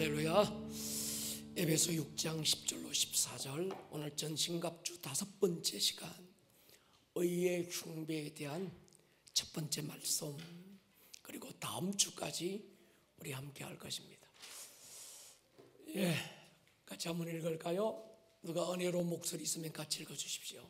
할렐루야. 에베소 6장 10절로 14절, 오늘 전신갑주 5번째 시간, 의의 흉배에 대한 첫 번째 말씀, 그리고 다음 주까지 우리 함께 할 것입니다. 같이 한번 읽을까요? 누가 은혜로운 목소리 있으면 같이 읽어주십시오.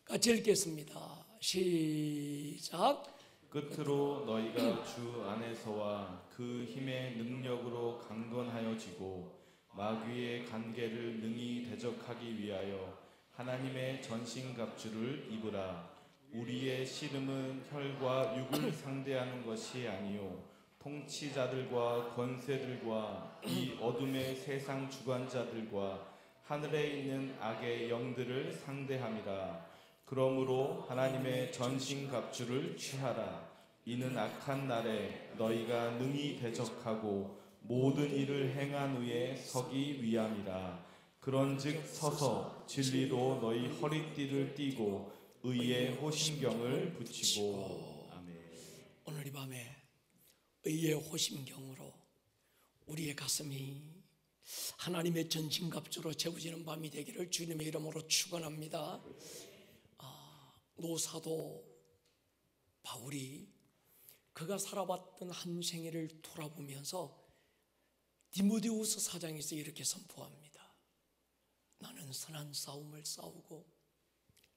같이 읽겠습니다. 시작. 끝으로 너희가 주 안에서와 그 힘의 능력으로 강건하여지고 마귀의 관계를 능히 대적하기 위하여 하나님의 전신갑주를 입으라. 우리의 씨름은 혈과 육을 상대하는 것이 아니요 통치자들과 권세들과 이 어둠의 세상 주관자들과 하늘에 있는 악의 영들을 상대함이라. 그러므로 하나님의 전신갑주를 취하라. 이는 악한 날에 너희가 능히 대적하고 모든 일을 행한 후에 서기 위함이라. 그런즉 서서 진리로 너희 허리띠를 띠고 의의 호심경을 붙이고. 아멘. 오늘 이 밤에 의의 호심경으로 우리의 가슴이 하나님의 전신갑주로 채워지는 밤이 되기를 주님의 이름으로 축원합니다. 노사도 바울이 그가 살아왔던 한 생애를 돌아보면서 디모데후서 4장에서 이렇게 선포합니다. 나는 선한 싸움을 싸우고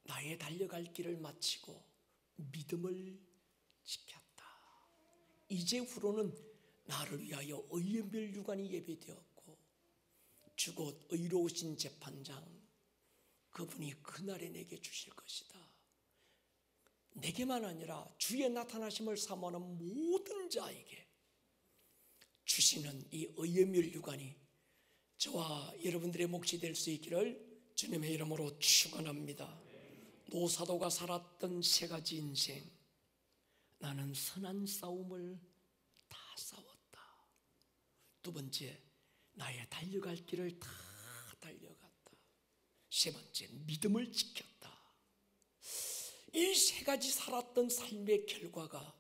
나의 달려갈 길을 마치고 믿음을 지켰다. 이제 후로는 나를 위하여 의의 멸류관이 예비되었고 주 곧 의로우신 재판장 그분이 그날에 내게 주실 것이다. 내게만 아니라 주의 나타나심을 사모하는 모든 자에게 주시는 이 의의 멸류관이 저와 여러분들의 몫이 될 수 있기를 주님의 이름으로 축원합니다. 노사도가 살았던 3가지 인생, 나는 선한 싸움을 다 싸웠다. 2번째, 나의 달려갈 길을 다 달려갔다. 3번째, 믿음을 지켰다. 이 3가지 살았던 삶의 결과가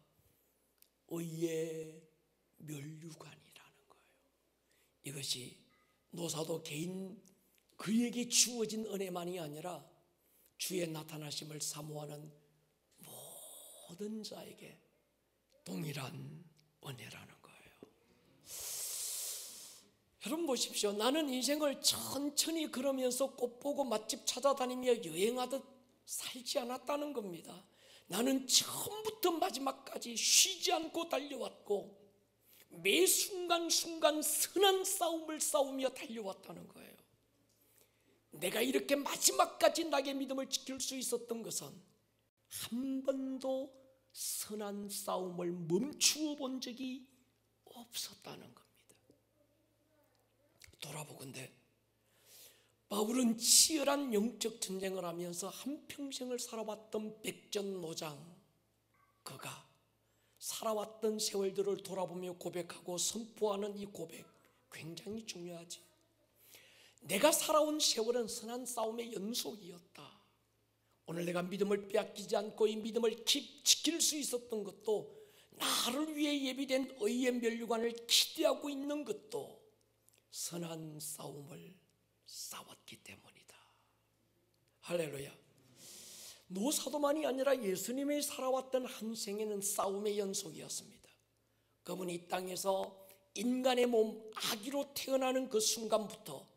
의의 멸류관이라는 거예요. 이것이 노사도 개인 그에게 주어진 은혜만이 아니라 주의 나타나심을 사모하는 모든 자에게 동일한 은혜라는 거예요. 여러분 보십시오. 나는 인생을 천천히 걸으면서 꽃 보고 맛집 찾아다니며 여행하듯 살지 않았다는 겁니다. 나는 처음부터 마지막까지 쉬지 않고 달려왔고 매 순간순간 선한 싸움을 싸우며 달려왔다는 거예요. 내가 이렇게 마지막까지 나의 믿음을 지킬 수 있었던 것은 한 번도 선한 싸움을 멈추어 본 적이 없었다는 겁니다. 돌아보건대 바울은 치열한 영적 전쟁을 하면서 한평생을 살아왔던 백전노장, 그가 살아왔던 세월들을 돌아보며 고백하고 선포하는 이 고백 굉장히 중요하지. 내가 살아온 세월은 선한 싸움의 연속이었다. 오늘 내가 믿음을 빼앗기지 않고 이 믿음을 지킬 수 있었던 것도, 나를 위해 예비된 의의 멸류관을 기대하고 있는 것도 선한 싸움을 싸웠기 때문이다. 할렐루야. 노사도만이 아니라 예수님이 살아왔던 한 생에는 싸움의 연속이었습니다. 그분이 이 땅에서 인간의 몸 아기로 태어나는 그 순간부터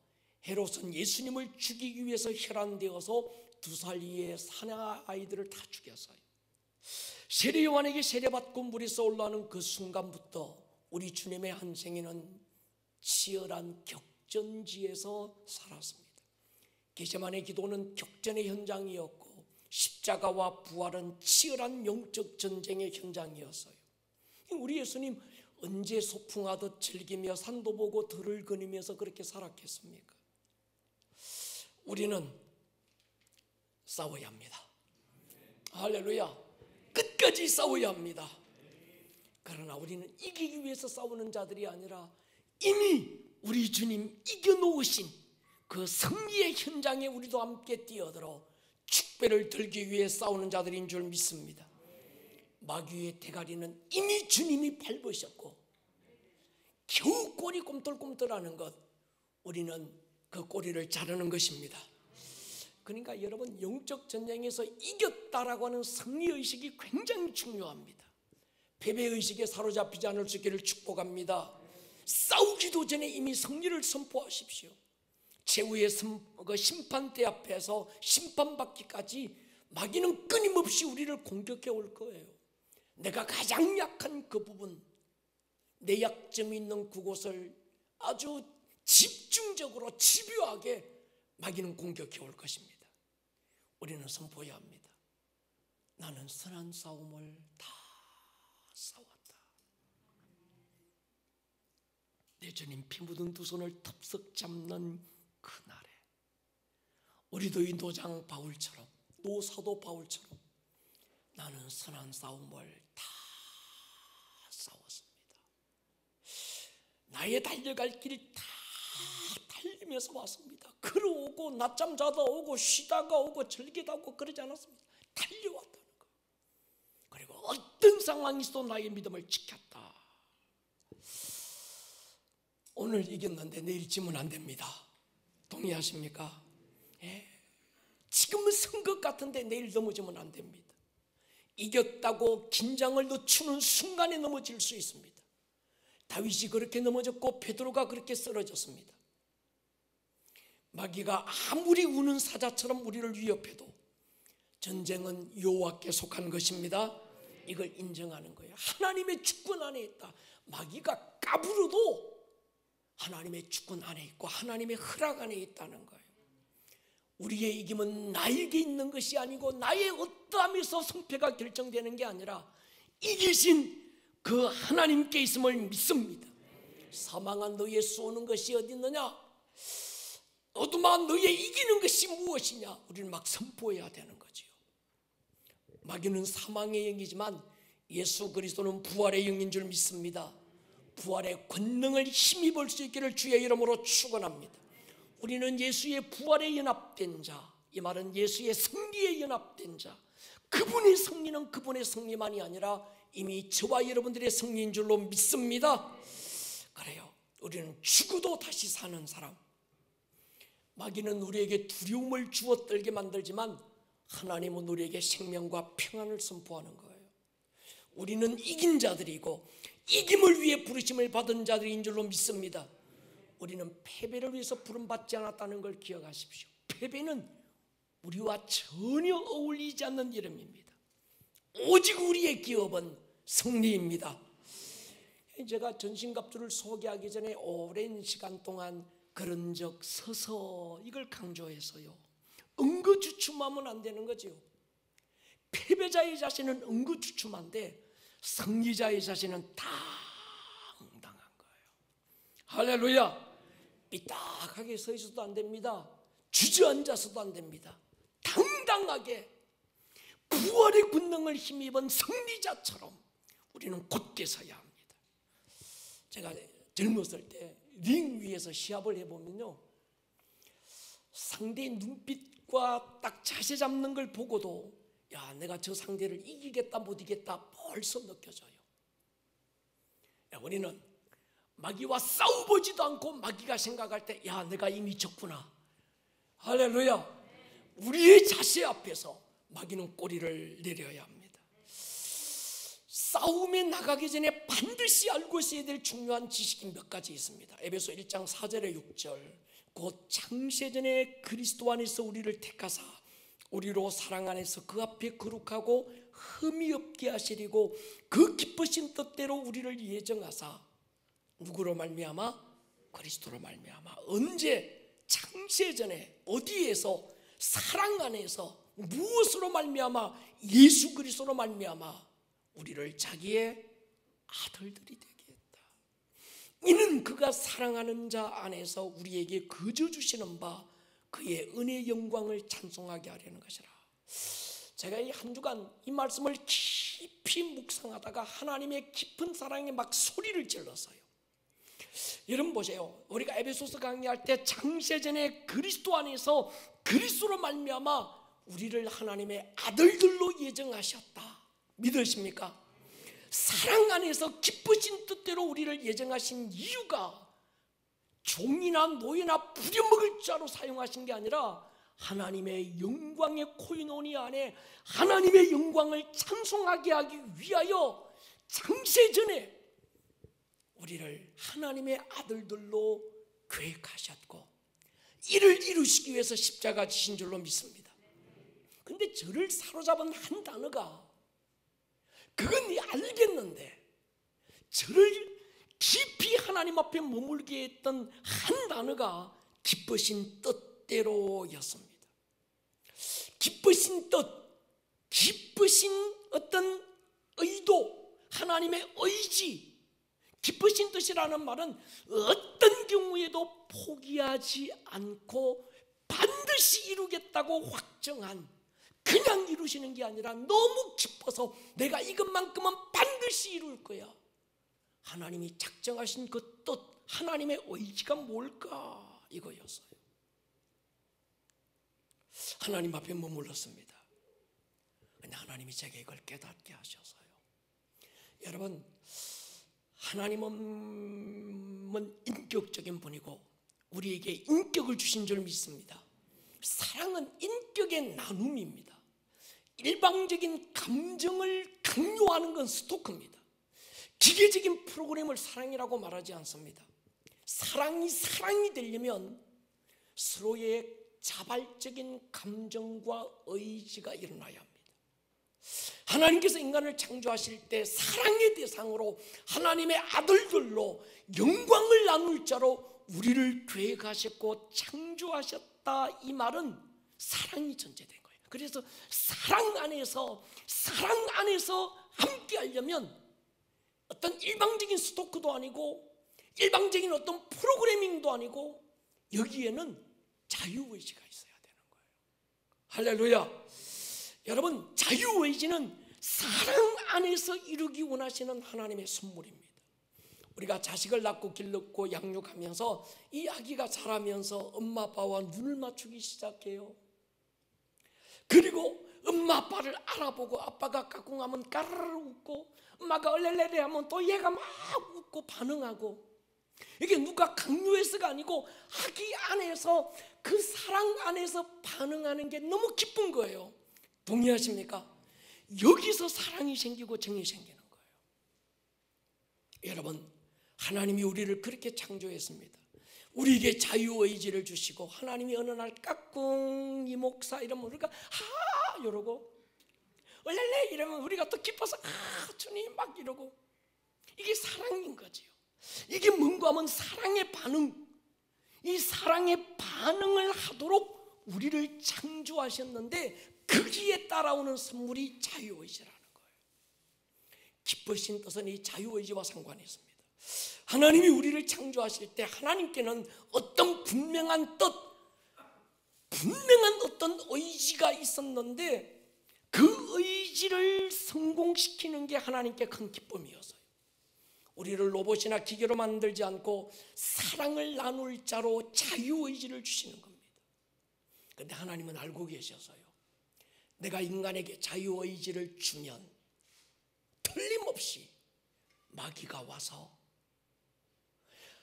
헤롯은 예수님을 죽이기 위해서 혈안되어서 2살 이하의 사내아이들을 다 죽였어요. 세례 요한에게 세례받고 물이 쏠라는 그 순간부터 우리 주님의 한 생에는 치열한 격전지에서 살았습니다. 게세마네 기도는 격전의 현장이었고 십자가와 부활은 치열한 영적 전쟁의 현장이었어요. 우리 예수님 언제 소풍하듯 즐기며 산도 보고 들을 거니면서 그렇게 살았겠습니까? 우리는 싸워야 합니다. 할렐루야. 끝까지 싸워야 합니다. 그러나 우리는 이기기 위해서 싸우는 자들이 아니라 이미 우리 주님 이겨놓으신 그 승리의 현장에 우리도 함께 뛰어들어 축배를 들기 위해 싸우는 자들인 줄 믿습니다. 마귀의 대가리는 이미 주님이 밟으셨고 겨우 꼬리 꿈틀꿈틀하는 것, 우리는 그 꼬리를 자르는 것입니다. 그러니까 여러분, 영적 전쟁에서 이겼다라고 하는 승리의식이 굉장히 중요합니다. 패배의식에 사로잡히지 않을 수 있기를 축복합니다. 싸우기도 전에 이미 승리를 선포하십시오. 최후의 심판대 앞에서 심판받기까지 마귀는 끊임없이 우리를 공격해 올 거예요. 내가 가장 약한 그 부분, 내 약점이 있는 그곳을 아주 집중적으로 집요하게 마귀는 공격해 올 것입니다. 우리는 선포해야 합니다. 나는 선한 싸움을 다 싸웠다. 내 주님 피 묻은 두 손을 덥석 잡는 그날에 우리도 이 노장 바울처럼, 노사도 바울처럼 나는 선한 싸움을 다 싸웠습니다. 나의 달려갈 길 다 달리면서 왔습니다. 걸어오고 낮잠 자다 오고 쉬다가 오고 즐기다 오고 그러지 않았습니다. 달려왔다는 거. 그리고 어떤 상황에서도 나의 믿음을 지켰다. 오늘 이겼는데 내일 지면 안 됩니다. 동의하십니까? 예. 지금은 선 것 같은데 내일 넘어지면 안 됩니다. 이겼다고 긴장을 늦추는 순간에 넘어질 수 있습니다. 다윗이 그렇게 넘어졌고 베드로가 그렇게 쓰러졌습니다. 마귀가 아무리 우는 사자처럼 우리를 위협해도 전쟁은 여호와께 속한 것입니다. 이걸 인정하는 거예요. 하나님의 주권 안에 있다. 마귀가 까불어도 하나님의 주권 안에 있고 하나님의 허락 안에 있다는 거예요. 우리의 이김은 나에게 있는 것이 아니고 나의 어떠함에서 승패가 결정되는 게 아니라 이기신 그 하나님께 있음을 믿습니다. 사망한 너의 쏘는 것이 어디 있느냐? 어둠아 너의 이기는 것이 무엇이냐? 우리는 막 선포해야 되는 거죠. 마귀는 사망의 영이지만 예수 그리스도는 부활의 영인 줄 믿습니다. 부활의 권능을 힘입을 수 있기를 주의 이름으로 축원합니다. 우리는 예수의 부활에 연합된 자, 이 말은 예수의 승리에 연합된 자, 그분의 승리는 그분의 승리만이 아니라 이미 저와 여러분들의 승리인 줄로 믿습니다. 그래요. 우리는 죽어도 다시 사는 사람. 마귀는 우리에게 두려움을 주어 떨게 만들지만 하나님은 우리에게 생명과 평안을 선포하는 거예요. 우리는 이긴 자들이고 이김을 위해 부르심을 받은 자들인 줄로 믿습니다. 우리는 패배를 위해서 부름받지 않았다는 걸 기억하십시오. 패배는 우리와 전혀 어울리지 않는 이름입니다. 오직 우리의 기업은 승리입니다. 제가 전신갑주를 소개하기 전에 오랜 시간 동안 그런 적 서서 이걸 강조해서요, 응거주춤하면 안 되는 거죠. 패배자의 자신은 응거주춤한데 승리자의 자신은 당당한 거예요. 할렐루야. 삐딱하게 서 있어도 안 됩니다. 주저앉아서도 안 됩니다. 당당하게 부활의 권능을 힘입은 승리자처럼 우리는 곧게 서야 합니다. 제가 젊었을 때 링 위에서 시합을 해보면요, 상대의 눈빛과 딱 자세 잡는 걸 보고도 야, 내가 저 상대를 이기겠다 못 이기겠다 벌써 느껴져요. 야, 우리는 마귀와 싸워보지도 않고 마귀가 생각할 때 야, 내가 이미 졌구나. 할렐루야. 우리의 자세 앞에서 마귀는 꼬리를 내려야 합니다. 싸움에 나가기 전에 반드시 알고 있어야 될 중요한 지식이 몇 가지 있습니다. 에베소 1장 4절에 6절, 곧 창세전에 그리스도 안에서 우리를 택하사 우리로 사랑 안에서 그 앞에 거룩하고 흠이 없게 하시리고 그 기쁘신 뜻대로 우리를 예정하사 누구로 말미암아? 그리스도로 말미암아. 언제? 창세전에 어디에서? 사랑 안에서 무엇으로 말미암아? 예수 그리스도로 말미암아 우리를 자기의 아들들이 되게 했다. 이는 그가 사랑하는 자 안에서 우리에게 거저 주시는 바 그의 은혜의 영광을 찬송하게 하려는 것이라. 제가 이 한 주간 이 말씀을 깊이 묵상하다가 하나님의 깊은 사랑에 막 소리를 질렀어요. 여러분 보세요. 우리가 에베소서 강의할 때 창세전에 그리스도 안에서 그리스도로 말미암아 우리를 하나님의 아들들로 예정하셨다. 믿으십니까? 사랑 안에서 기쁘신 뜻대로 우리를 예정하신 이유가 종이나 노예나 부려먹을 자로 사용하신 게 아니라 하나님의 영광의 코이노니 안에 하나님의 영광을 찬송하게 하기 위하여 창세전에 우리를 하나님의 아들들로 계획하셨고 이를 이루시기 위해서 십자가 지신 줄로 믿습니다. 근데 저를 사로잡은 한 단어가, 그건 알겠는데 저를 깊이 하나님 앞에 머물게 했던 한 단어가 기쁘신 뜻대로였습니다. 기쁘신 뜻, 기쁘신 어떤 의도, 하나님의 의지. 기쁘신 뜻이라는 말은 어떤 경우에도 포기하지 않고 반드시 이루겠다고 확정한, 그냥 이루시는 게 아니라 너무 기뻐서 내가 이것만큼은 반드시 이룰 거야. 하나님이 작정하신 그 뜻, 하나님의 의지가 뭘까? 이거였어요. 하나님 앞에 머물렀습니다. 근데 하나님이 제게 이걸 깨닫게 하셔서요. 여러분, 하나님은 인격적인 분이고 우리에게 인격을 주신 줄 믿습니다. 사랑은 인격의 나눔입니다. 일방적인 감정을 강요하는 건 스토크입니다. 기계적인 프로그램을 사랑이라고 말하지 않습니다. 사랑이 되려면 서로의 자발적인 감정과 의지가 일어나야 합니다. 하나님께서 인간을 창조하실 때 사랑의 대상으로 하나님의 아들들로 영광을 나눌 자로 우리를 계획하셨고 창조하셨다, 이 말은 사랑이 전제된 거예요. 그래서 사랑 안에서 함께 하려면 어떤 일방적인 스토크도 아니고 일방적인 어떤 프로그래밍도 아니고 여기에는 자유의지가 있어야 되는 거예요. 할렐루야. 여러분, 자유의지는 사랑 안에서 이루기 원하시는 하나님의 선물입니다. 우리가 자식을 낳고 길렀고 양육하면서 이 아기가 자라면서 엄마 아빠와 눈을 맞추기 시작해요. 그리고 엄마 아빠를 알아보고 아빠가 까꿍하면 까르르 웃고 엄마가 얼렐레레 하면 또 얘가 막 웃고 반응하고, 이게 누가 강요해서가 아니고 아기 안에서 그 사랑 안에서 반응하는 게 너무 기쁜 거예요. 동의하십니까? 여기서 사랑이 생기고 정이 생기는 거예요. 여러분, 하나님이 우리를 그렇게 창조했습니다. 우리에게 자유의지를 주시고 하나님이 어느 날 까꿍 이 목사 이러면 우리가 하 이러고 얼렐레 이러면 우리가 또 기뻐서 주님 막 이러고, 이게 사랑인 거지요. 이게 뭔가 하면 사랑의 반응, 이 사랑의 반응을 하도록 우리를 창조하셨는데 거기에 따라오는 선물이 자유의지라는 거예요. 기쁘신 뜻은 이 자유의지와 상관이 있습니다. 하나님이 우리를 창조하실 때 하나님께는 어떤 분명한 뜻, 분명한 어떤 의지가 있었는데 그 의지를 성공시키는 게 하나님께 큰 기쁨이었어요. 우리를 로봇이나 기계로 만들지 않고 사랑을 나눌 자로 자유의지를 주시는 겁니다. 그런데 하나님은 알고 계셔서요, 내가 인간에게 자유의지를 주면 틀림없이 마귀가 와서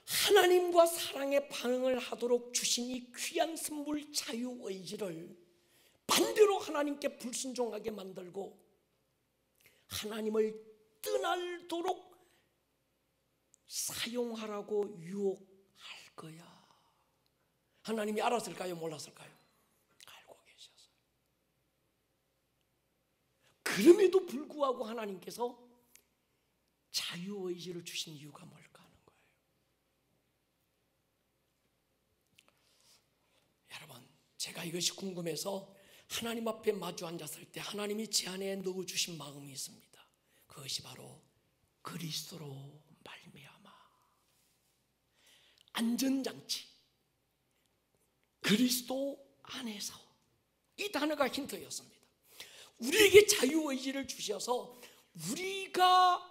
하나님과 사랑의 반응을 하도록 주신 이 귀한 선물 자유의지를 반대로 하나님께 불순종하게 만들고 하나님을 떠날도록 사용하라고 유혹할 거야. 하나님이 알았을까요? 몰랐을까요? 알고 계셨어요. 그럼에도 불구하고 하나님께서 자유의지를 주신 이유가 뭘까 하는 거예요. 여러분, 제가 이것이 궁금해서 하나님 앞에 마주 앉았을 때 하나님이 제 안에 넣어주신 마음이 있습니다. 그것이 바로 그리스도로 말미암아 안전장치, 그리스도 안에서, 이 단어가 힌트였습니다. 우리에게 자유의지를 주셔서 우리가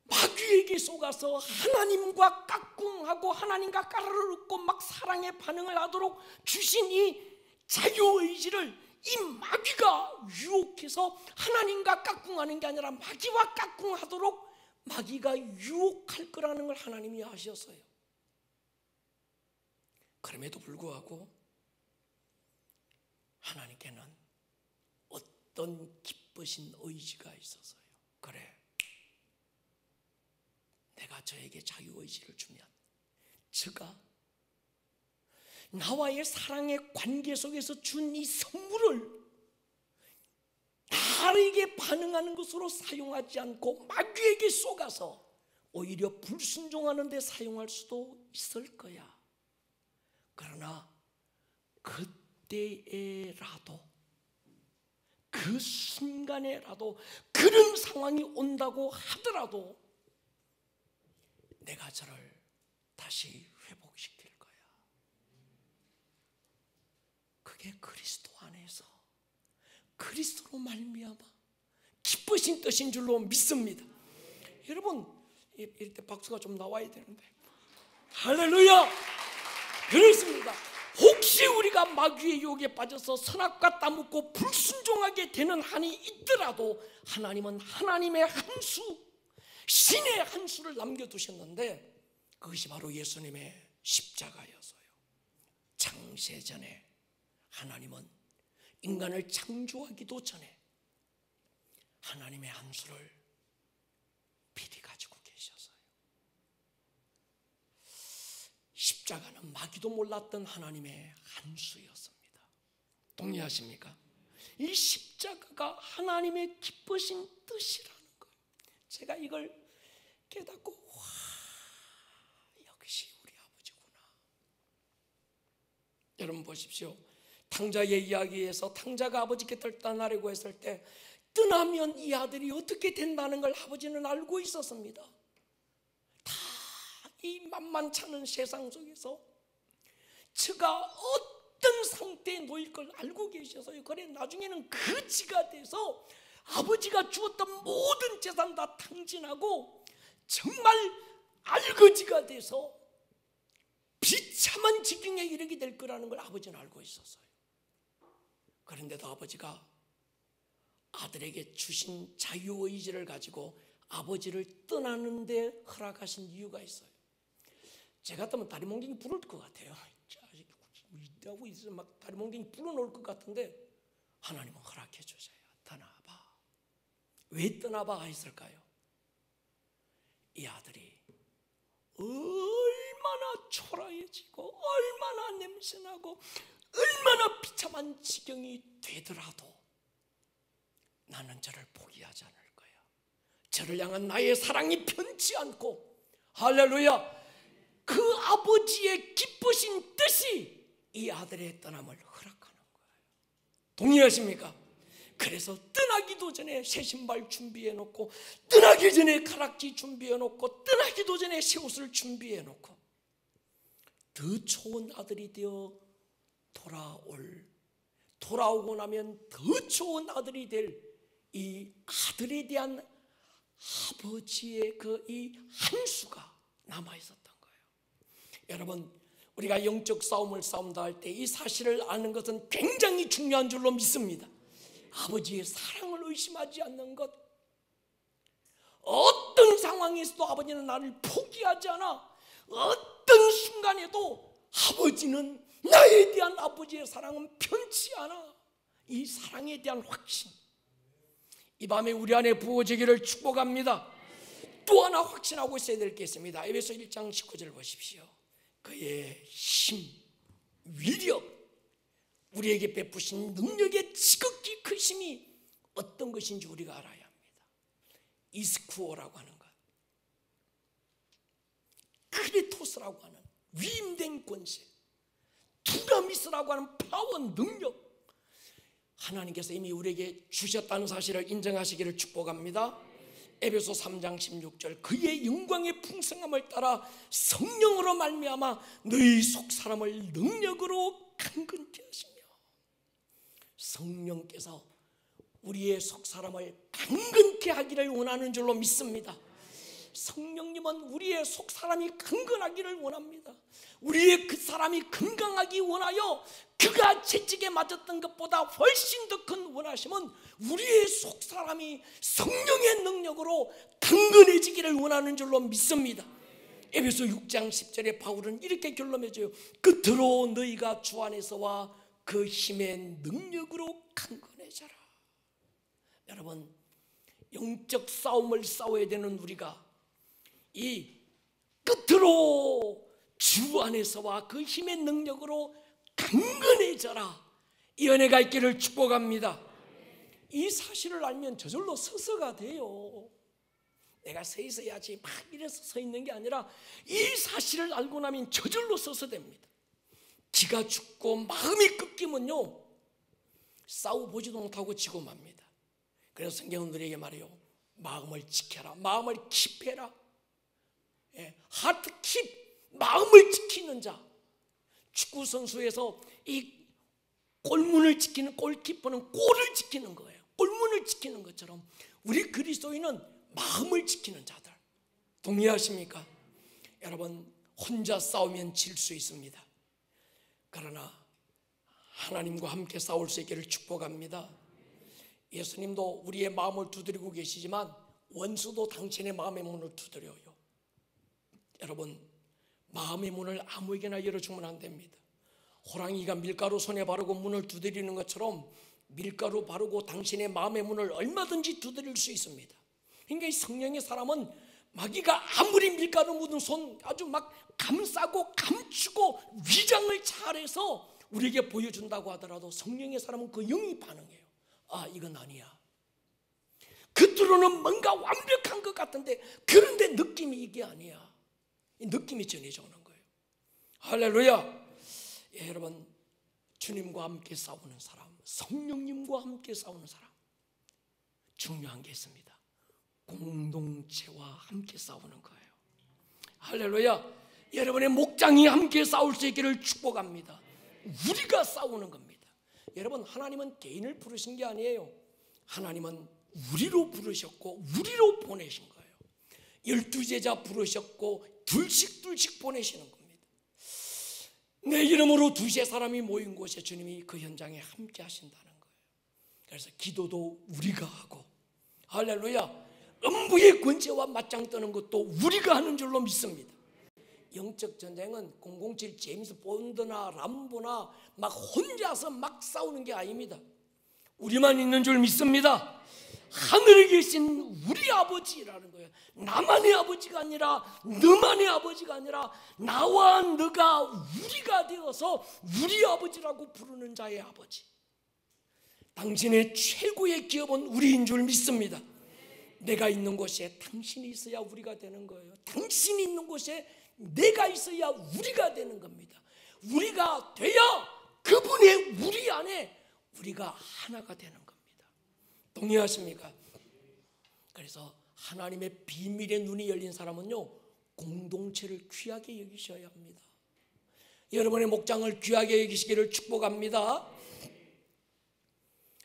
마귀에게 속아서 하나님과 깍꿍하고 하나님과 까르르 웃고 막 사랑의 반응을 하도록 주신 이 자유의지를 이 마귀가 유혹해서 하나님과 깍꿍하는 게 아니라 마귀와 깍꿍하도록 마귀가 유혹할 거라는 걸 하나님이 아셨어요. 그럼에도 불구하고 하나님께는 어떤 기쁘신 의지가 있었어요. 그래, 내가 저에게 자유의지를 주면 저가 나와의 사랑의 관계 속에서 준 이 선물을 나에게 반응하는 것으로 사용하지 않고 마귀에게 쏘가서 오히려 불순종하는 데 사용할 수도 있을 거야. 그러나 그때에라도, 그 순간에라도, 그런 상황이 온다고 하더라도 내가 저를 다시 회복시킬 거야. 그게 그리스도 안에서 그리스도로 말미암아 기쁘신 뜻인 줄로 믿습니다. 여러분, 이럴 때 박수가 좀 나와야 되는데, 할렐루야! 그렇습니다. 혹시 우리가 마귀의 유혹에 빠져서 선악과 따먹고 불순종하게 되는 한이 있더라도 하나님은 하나님의 한 수, 신의 한 수를 남겨두셨는데 그것이 바로 예수님의 십자가였어요. 창세전에 하나님은 인간을 창조하기도 전에 하나님의 한 수를 미리 가지고 계셨어요. 십자가는 마귀도 몰랐던 하나님의 한 수였습니다. 동의하십니까? 이 십자가가 하나님의 기쁘신 뜻이라는 거예요. 제가 이걸 깨닫고, 와, 역시 우리 아버지구나. 여러분 보십시오. 탕자의 이야기에서 탕자가 아버지 곁을 떠나려고 했을 때 떠나면 이 아들이 어떻게 된다는 걸 아버지는 알고 있었습니다. 다 이 만만찮은 세상 속에서 저가 어떤 상태에 놓일 걸 알고 계셔서요. 그래 나중에는 거지가 돼서 아버지가 주었던 모든 재산 다 탕진하고 정말 알거지가 돼서 비참한 지경에 이르게 될 거라는 걸 아버지는 알고 있었어요. 그런데도 아버지가 아들에게 주신 자유의지를 가지고 아버지를 떠나는 데 허락하신 이유가 있어요. 제 같으면 다리 몽둥이 부를 것 같아요. 자식 이따고 있으면 막 다리 몽둥이 불어놓을 것 같은데 하나님은 허락해 주세요. 떠나봐. 왜 떠나봐 했을까요? 이 아들이 얼마나 초라해지고 얼마나 냄새나고 얼마나 비참한 지경이 되더라도 나는 저를 포기하지 않을 거야. 저를 향한 나의 사랑이 변치 않고, 할렐루야, 그 아버지의 기쁘신 뜻이 이 아들의 떠남을 허락하는 거예요. 동의하십니까? 그래서 떠나기도 전에 새 신발 준비해 놓고, 떠나기 전에 가락지 준비해 놓고, 떠나기도 전에 새 옷을 준비해 놓고, 더 좋은 아들이 되어 돌아오고 나면 더 좋은 아들이 될 이 아들에 대한 아버지의 그 이 한수가 남아 있었던 거예요. 여러분, 우리가 영적 싸움을 싸운다 할 때 이 사실을 아는 것은 굉장히 중요한 줄로 믿습니다. 아버지의 사랑을 의심하지 않는 것, 어떤 상황에서도 아버지는 나를 포기하지 않아. 어떤 순간에도 아버지는, 나에 대한 아버지의 사랑은 변치 않아. 이 사랑에 대한 확신, 이 밤에 우리 안에 부어지기를 축복합니다. 또 하나 확신하고 있어야 될 게 있습니다. 에베소 1장 19절 보십시오. 그의 힘, 위력, 우리에게 베푸신 능력의 지극히 크심이 어떤 것인지 우리가 알아야 합니다. 이스쿠오라고 하는 것, 크리토스라고 하는 위임된 권세, 두라미스라고 하는 파워, 능력, 하나님께서 이미 우리에게 주셨다는 사실을 인정하시기를 축복합니다. 에베소 3장 16절, 그의 영광의 풍성함을 따라 성령으로 말미암아 너희 속사람을 능력으로 강건케 하시며, 성령께서 우리의 속사람을 강건케 하기를 원하는 줄로 믿습니다. 성령님은 우리의 속 사람이 강건하기를 원합니다. 우리의 그 사람이 건강하기 원하여 그가 채찍에 맞았던 것보다 훨씬 더 큰 원하심은 우리의 속 사람이 성령의 능력으로 강건해지기를 원하는 줄로 믿습니다. 에베소 6장 10절에 바울은 이렇게 결론해줘요. 끝으로 너희가 주 안에서와 그 힘의 능력으로 강건해져라. 여러분, 영적 싸움을 싸워야 되는 우리가 이 끝으로 주 안에서와 그 힘의 능력으로 강건해져라, 이 은혜가 있기를 축복합니다. 이 사실을 알면 저절로 서서가 돼요. 내가 서 있어야지 막 이래서 서 있는 게 아니라 이 사실을 알고 나면 저절로 서서 됩니다. 기가 죽고 마음이 꺾이면요, 싸워보지도 못하고 지고 맙니다. 그래서 성경은 우리에게 말해요. 마음을 지켜라. 마음을 킵해라. 하트 킵, 마음을 지키는 자. 축구 선수에서 이 골문을 지키는 골키퍼는 골을 지키는 거예요. 골문을 지키는 것처럼 우리 그리스도인은 마음을 지키는 자들. 동의하십니까? 여러분, 혼자 싸우면 질 수 있습니다. 그러나 하나님과 함께 싸울 수 있기를 축복합니다. 예수님도 우리의 마음을 두드리고 계시지만 원수도 당신의 마음의 문을 두드려요. 여러분, 마음의 문을 아무에게나 열어주면 안 됩니다. 호랑이가 밀가루 손에 바르고 문을 두드리는 것처럼 밀가루 바르고 당신의 마음의 문을 얼마든지 두드릴 수 있습니다. 그러니까 이 성령의 사람은 마귀가 아무리 밀가루 묻은 손 아주 막 감싸고 감추고 위장을 잘해서 우리에게 보여준다고 하더라도 성령의 사람은 그 영이 반응해요. 아, 이건 아니야. 겉으로는 뭔가 완벽한 것 같은데 그런데 느낌이 이게 아니야. 이 느낌이 전해져 오는 거예요. 할렐루야. 여러분, 주님과 함께 싸우는 사람, 성령님과 함께 싸우는 사람, 중요한 게 있습니다. 공동체와 함께 싸우는 거예요. 할렐루야. 여러분의 목장이 함께 싸울 수 있기를 축복합니다. 우리가 싸우는 겁니다. 여러분, 하나님은 개인을 부르신 게 아니에요. 하나님은 우리로 부르셨고 우리로 보내신 거예요. 12제자 부르셨고 둘씩 보내시는 겁니다. 내 이름으로 두세 사람이 모인 곳에 주님이 그 현장에 함께 하신다는 거예요. 그래서 기도도 우리가 하고, 할렐루야, 음부의 권세와 맞짱 뜨는 것도 우리가 하는 줄로 믿습니다. 영적 전쟁은 007 제임스 본드나 람보나 막 혼자서 막 싸우는 게 아닙니다. 우리만 있는 줄 믿습니다. 하늘에 계신 우리 아버지라는 거예요. 나만의 아버지가 아니라 너만의 아버지가 아니라 나와 너가 우리가 되어서 우리 아버지라고 부르는 자의 아버지. 당신의 최고의 기업은 우리인 줄 믿습니다. 내가 있는 곳에 당신이 있어야 우리가 되는 거예요. 당신이 있는 곳에 내가 있어야 우리가 되는 겁니다. 우리가 되어 그분의 우리 안에 우리가 하나가 되는 겁니다. 동의하십니까? 그래서 하나님의 비밀의 눈이 열린 사람은요, 공동체를 귀하게 여기셔야 합니다. 여러분의 목장을 귀하게 여기시기를 축복합니다.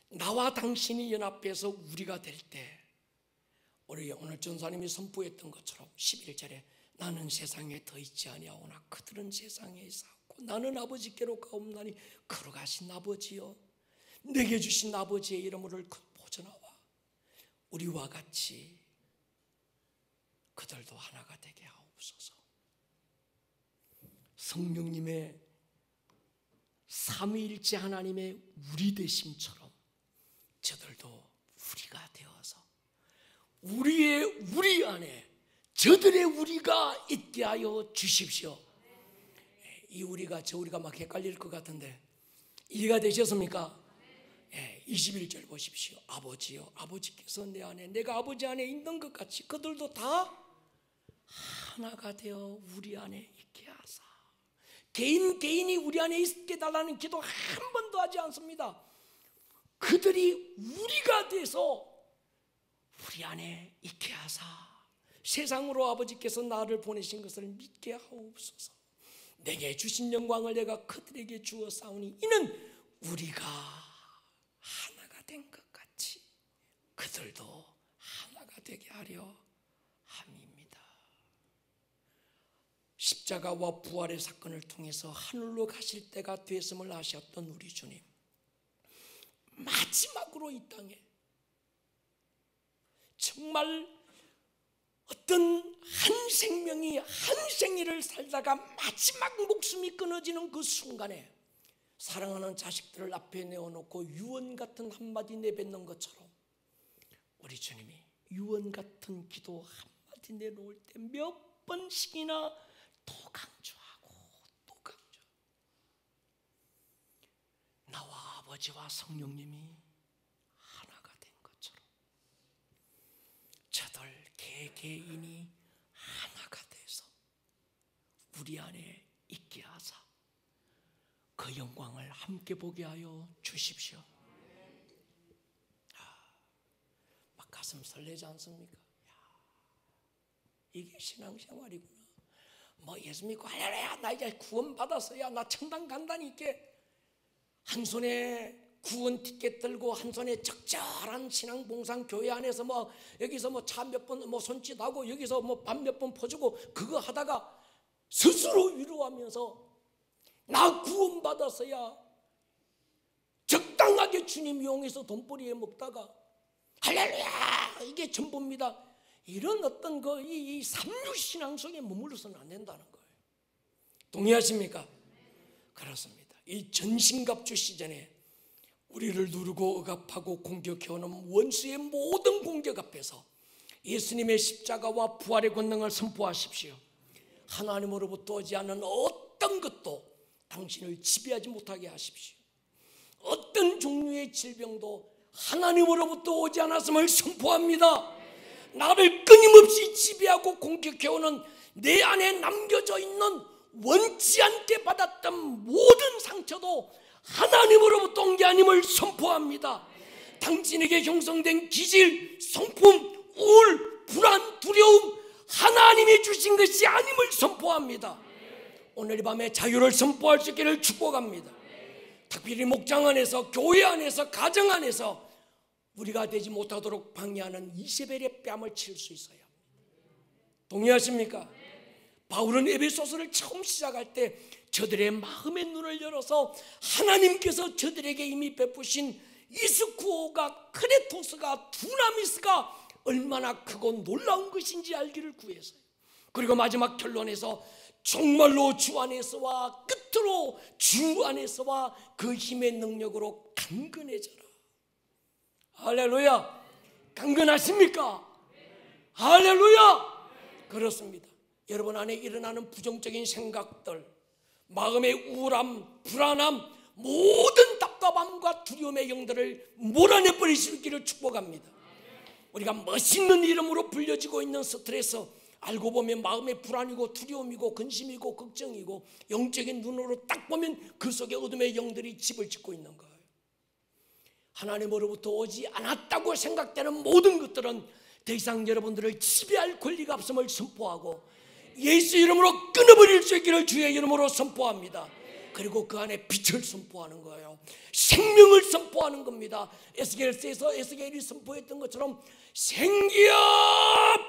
나와 당신이 연합해서 우리가 될 때, 우리 오늘 전사님이 선포했던 것처럼 11절에 나는 세상에 더 있지 아니하오나 그들은 세상에 있사옵고 나는 아버지께로 가옵나니 걸어가신 아버지여, 내게 주신 아버지의 이름을 보존하와 우리와 같이 그들도 하나가 되게 하옵소서. 성령님의 삼위일체 하나님의 우리 되심처럼 저들도 우리가 되어서 우리 안에 저들의 우리가 있게 하여 주십시오. 이 우리가 저 우리가 막 헷갈릴 것 같은데 이해가 되셨습니까? 21절 보십시오. 아버지요, 아버지께서 내 안에 내가 아버지 안에 있는 것 같이 그들도 다 하나가 되어 우리 안에 있게 하사. 개인이 우리 안에 있게 달라는 기도 한 번도 하지 않습니다. 그들이 우리가 돼서 우리 안에 있게 하사. 세상으로 아버지께서 나를 보내신 것을 믿게 하옵소서. 내게 주신 영광을 내가 그들에게 주어 싸우니 이는 우리가 하나가 된 것 같이 그들도 하나가 되게 하려 함입니다. 십자가와 부활의 사건을 통해서 하늘로 가실 때가 됐음을 아셨던 우리 주님, 마지막으로 이 땅에 정말 어떤 한 생명이 한 생일을 살다가 마지막 목숨이 끊어지는 그 순간에 사랑하는 자식들을 앞에 내어놓고 유언 같은 한마디 내뱉는 것처럼 우리 주님이 유언 같은 기도 한마디 내놓을 때 몇 번씩이나 또 강조하고 또 강조. 나와 아버지와 성령님이 하나가 된 것처럼 저들 개개인이 하나가 돼서 우리 안에 있게 하사 그 영광을 함께 보게 하여 주십시오. 막 가슴 설레지 않습니까? 이게 신앙생활이구나. 뭐 예수 믿고 할렐루야 나 이제 구원 받았어야 나 천당 간다니까 한 손에 구원 티켓 들고 한 손에 적절한 신앙 봉상 교회 안에서 뭐 여기서 뭐 차 몇 번 뭐 손짓하고 여기서 뭐 밥 몇 번 퍼주고 그거 하다가 스스로 위로하면서 나 구원 받았어야 적당하게 주님 이용해서 돈벌이에 먹다가 할렐루야 이게 전부입니다. 이런 어떤 이 삼류신앙 속에 머물러서는 안 된다는 거예요. 동의하십니까? 그렇습니다. 이 전신갑주 시즌에 우리를 누르고 억압하고 공격해오는 원수의 모든 공격 앞에서 예수님의 십자가와 부활의 권능을 선포하십시오. 하나님으로부터 오지 않는 어떤 것도 당신을 지배하지 못하게 하십시오. 어떤 종류의 질병도 하나님으로부터 오지 않았음을 선포합니다. 나를 끊임없이 지배하고 공격해오는 내 안에 남겨져 있는 원치 않게 받았던 모든 상처도 하나님으로부터 온 게 아님을 선포합니다. 당신에게 형성된 기질, 성품, 우울, 불안, 두려움 하나님이 주신 것이 아님을 선포합니다. 오늘 이 밤에 자유를 선포할 수 있기를 축복합니다. 특별히 목장 안에서, 교회 안에서, 가정 안에서 우리가 되지 못하도록 방해하는 이세벨의 뺨을 칠 수 있어야 합니다. 동의하십니까? 바울은 에베소서를 처음 시작할 때 저들의 마음의 눈을 열어서 하나님께서 저들에게 이미 베푸신 이스쿠오가 크레토스가 두나미스가 얼마나 크고 놀라운 것인지 알기를 구해서요. 그리고 마지막 결론에서 정말로 주 안에서와 끝으로 주 안에서와 그 힘의 능력으로 강건해져라. 할렐루야. 강건하십니까? 할렐루야. 그렇습니다. 여러분 안에 일어나는 부정적인 생각들, 마음의 우울함, 불안함, 모든 답답함과 두려움의 영들을 몰아내버릴 수 있기를 축복합니다. 우리가 멋있는 이름으로 불려지고 있는 스트레스, 알고 보면 마음의 불안이고 두려움이고 근심이고 걱정이고 영적인 눈으로 딱 보면 그 속에 어둠의 영들이 집을 짓고 있는 거예요. 하나님으로부터 오지 않았다고 생각되는 모든 것들은 더 이상 여러분들을 지배할 권리가 없음을 선포하고 예수 이름으로 끊어버릴 수 있기를 주의 이름으로 선포합니다. 그리고 그 안에 빛을 선포하는 거예요. 생명을 선포하는 겁니다. 에스겔서에서 에스겔이 선포했던 것처럼 생기야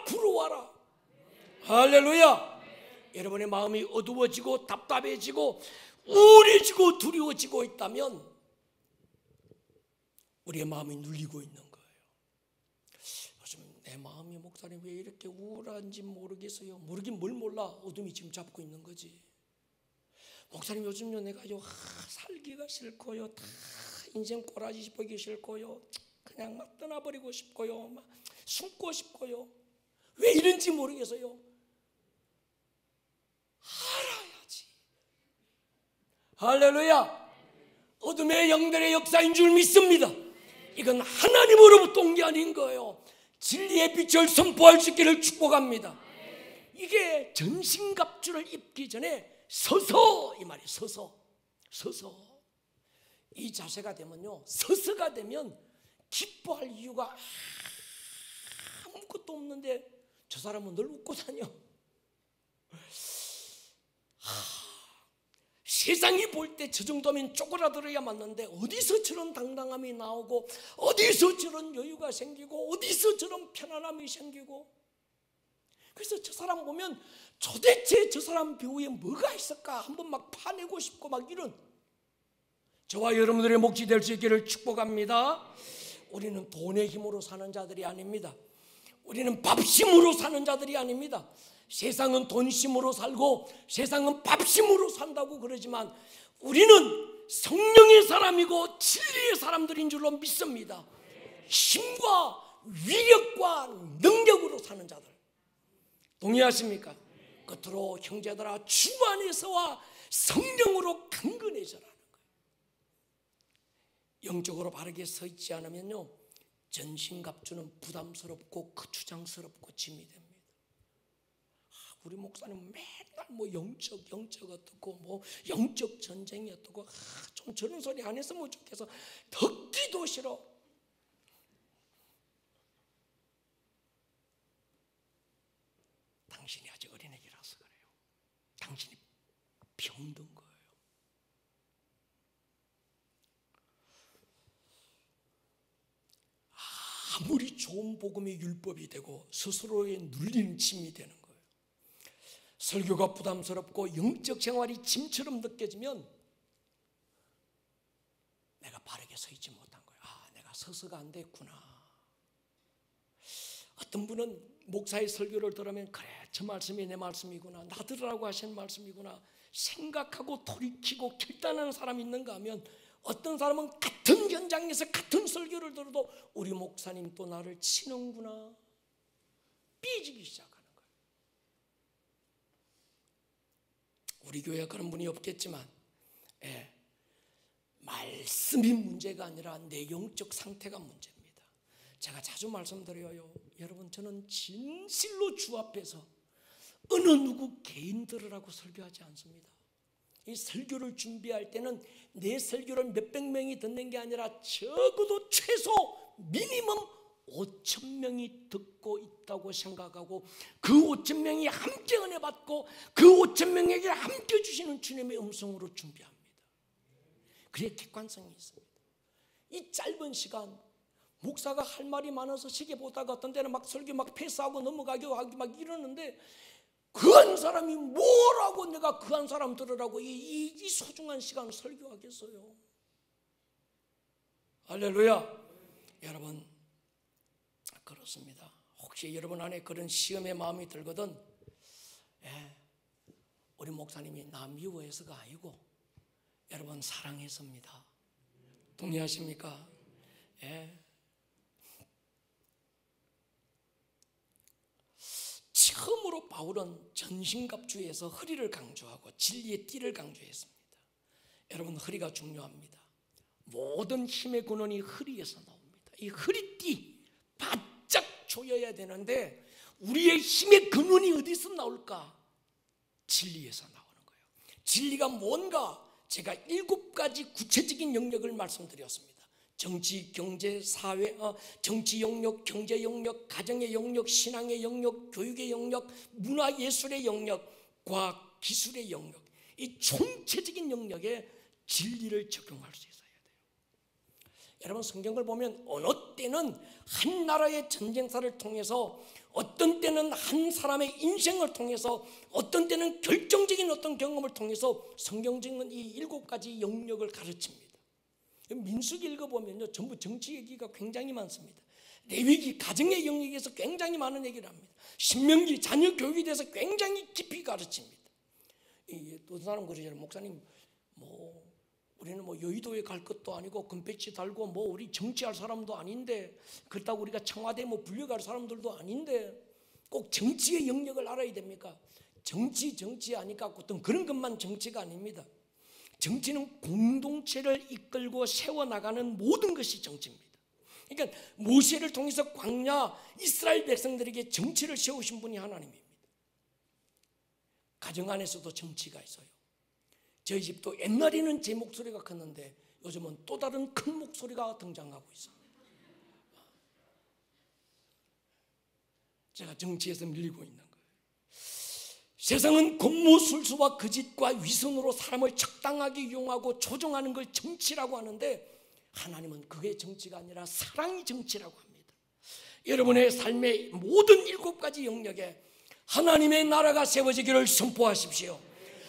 불어와라. 할렐루야. 여러분의 마음이 어두워지고 답답해지고 우울해지고 두려워지고 있다면 우리의 마음이 눌리고 있는 거예요. 요즘 내 마음이 목사님 왜 이렇게 우울한지 모르겠어요. 모르긴 뭘 몰라. 어둠이 지금 잡고 있는 거지. 목사님 요즘요 내가요 살기가 싫고요. 다 인생 꼬라지 보기 싫고요. 그냥 막 떠나버리고 싶고요. 막 숨고 싶고요. 왜 이런지 모르겠어요. 알아야지. 할렐루야. 어둠의 영들의 역사인 줄 믿습니다. 이건 하나님으로부터 온 게 아닌 거예요. 진리의 빛을 선포할 수 있기를 축복합니다. 이게 전신갑주를 입기 전에 서서 이 말이에요. 서서 이 자세가 되면요, 서서가 되면 기뻐할 이유가 아무것도 없는데 저 사람은 늘 웃고 다녀. 세상이 볼 때 저 정도면 쪼그라들어야 맞는데 어디서 저런 당당함이 나오고 어디서 저런 여유가 생기고 어디서 저런 편안함이 생기고 그래서 저 사람 보면 도대체 저 사람 배우에 뭐가 있을까 한번 막 파내고 싶고 막 이런. 저와 여러분들의 몫이 될 수 있기를 축복합니다. 우리는 돈의 힘으로 사는 자들이 아닙니다. 우리는 밥심으로 사는 자들이 아닙니다. 세상은 돈심으로 살고 세상은 밥심으로 산다고 그러지만 우리는 성령의 사람이고 진리의 사람들인 줄로 믿습니다. 힘과 위력과 능력으로 사는 자들. 동의하십니까? 끝으로 형제들아, 주 안에서와 성령으로 강건해져라는 거예요. 영적으로 바르게 서 있지 않으면요, 전신갑주는 부담스럽고 거추장스럽고 짐이 됩니다. 우리 목사님 맨날 뭐 영적 어떻고 뭐 영적 전쟁이 어떻고 좀 저런 소리 안 했으면 좋겠어. 듣기도 싫어. 당신이 아직 어린애기라서 그래요. 당신이 병든 거예요. 아무리 좋은 복음이 율법이 되고 스스로에 눌리는 짐이 되는 거예요. 설교가 부담스럽고 영적 생활이 짐처럼 느껴지면 내가 바르게 서 있지 못한 거예요. 내가 서서가 안 됐구나. 어떤 분은 목사의 설교를 들으면 그래, 저 말씀이 내 말씀이구나, 나 들으라고 하신 말씀이구나 생각하고 돌이키고 결단하는 사람이 있는가 하면, 어떤 사람은 같은 현장에서 같은 설교를 들어도 우리 목사님 또 나를 치는구나 삐지기 시작하는 거예요. 우리 교회에 그런 분이 없겠지만 말씀이 문제가 아니라 내 영적 상태가 문제입니다. 제가 자주 말씀드려요. 여러분, 저는 진실로 주 앞에서 어느 누구 개인 들으라고 설교하지 않습니다. 이 설교를 준비할 때는 내 설교를 몇백 명이 듣는 게 아니라 적어도 최소 미니멈 5,000명이 듣고 있다고 생각하고 그 5,000명이 함께 은혜 받고 그 5,000명에게 함께 주시는 주님의 음성으로 준비합니다. 그래야 객관성이 있습니다. 이 짧은 시간 목사가 할 말이 많아서 시계 보다가 어떤 때는 막 설교 막 패스하고 넘어가기도 하고 막 이러는데, 그 한 사람이 뭐라고 내가 그 한 사람 들으라고 이 소중한 시간을 설교하겠어요. 할렐루야. 여러분, 그렇습니다. 혹시 여러분 안에 그런 시험의 마음이 들거든, 우리 목사님이 나 미워해서가 아니고 여러분 사랑해서입니다. 동의하십니까? 처음으로 바울은 전신갑주에서 허리를 강조하고 진리의 띠를 강조했습니다. 여러분, 허리가 중요합니다. 모든 힘의 근원이 허리에서 나옵니다. 이 허리띠 바짝 조여야 되는데 우리의 힘의 근원이 어디서 나올까? 진리에서 나오는 거예요. 진리가 뭔가 제가 7가지 구체적인 영역을 말씀드렸습니다. 정치, 경제, 사회, 정치 영역, 경제 영역, 가정의 영역, 신앙의 영역, 교육의 영역, 문화 예술의 영역, 과학 기술의 영역, 이 총체적인 영역에 진리를 적용할 수 있어야 돼요. 여러분, 성경을 보면 어느 때는 한 나라의 전쟁사를 통해서, 어떤 때는 한 사람의 인생을 통해서, 어떤 때는 결정적인 어떤 경험을 통해서 성경적인 이 7가지 영역을 가르칩니다. 민수기 읽어보면요, 전부 정치 얘기가 굉장히 많습니다. 레위기 가정의 영역에서 굉장히 많은 얘기를 합니다. 신명기 자녀 교육에 대해서 굉장히 깊이 가르칩니다. 또 사람 그러잖아요. 목사님, 우리는 여의도에 갈 것도 아니고 금배지 달고 우리 정치할 사람도 아닌데, 그렇다고 우리가 청와대 불려갈 사람들도 아닌데 꼭 정치의 영역을 알아야 됩니까? 정치 하니까 어떤 그런 것만 정치가 아닙니다. 정치는 공동체를 이끌고 세워나가는 모든 것이 정치입니다. 그러니까 모세를 통해서 광야 이스라엘 백성들에게 정치를 세우신 분이 하나님입니다. 가정 안에서도 정치가 있어요. 저희 집도 옛날에는 제 목소리가 컸는데 요즘은 또 다른 큰 목소리가 등장하고 있습니다. 제가 정치에서 밀리고 있는 거예요. 세상은 공무술수와 거짓과 위선으로 사람을 적당하게 이용하고 조종하는 걸 정치라고 하는데, 하나님은 그게 정치가 아니라 사랑이 정치라고 합니다. 여러분의 삶의 모든 7가지 영역에 하나님의 나라가 세워지기를 선포하십시오.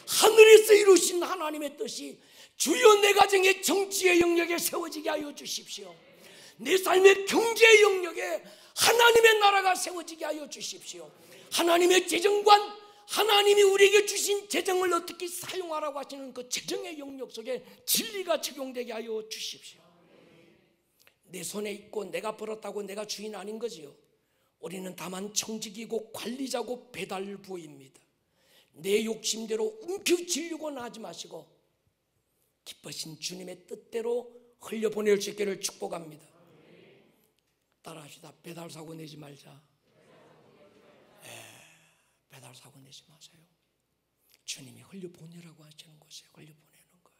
하늘에서 이루신 하나님의 뜻이 주여 내 가정의 정치의 영역에 세워지게 하여 주십시오. 내 삶의 경제의 영역에 하나님의 나라가 세워지게 하여 주십시오. 하나님의 재정관, 하나님이 우리에게 주신 재정을 어떻게 사용하라고 하시는 그 재정의 영역 속에 진리가 적용되게 하여 주십시오. 내 손에 있고 내가 벌었다고 내가 주인 아닌 거지요. 우리는 다만 청직이고 관리자고 배달부입니다. 내 욕심대로 움켜쥐려고는 하지 마시고 기쁘신 주님의 뜻대로 흘려보낼 수 있기를 축복합니다. 따라합시다. 배달 사고 내지 말자. 배달 사고 내지 마세요. 주님이 흘려보내라고 하시는 곳에 흘려보내는 거예요.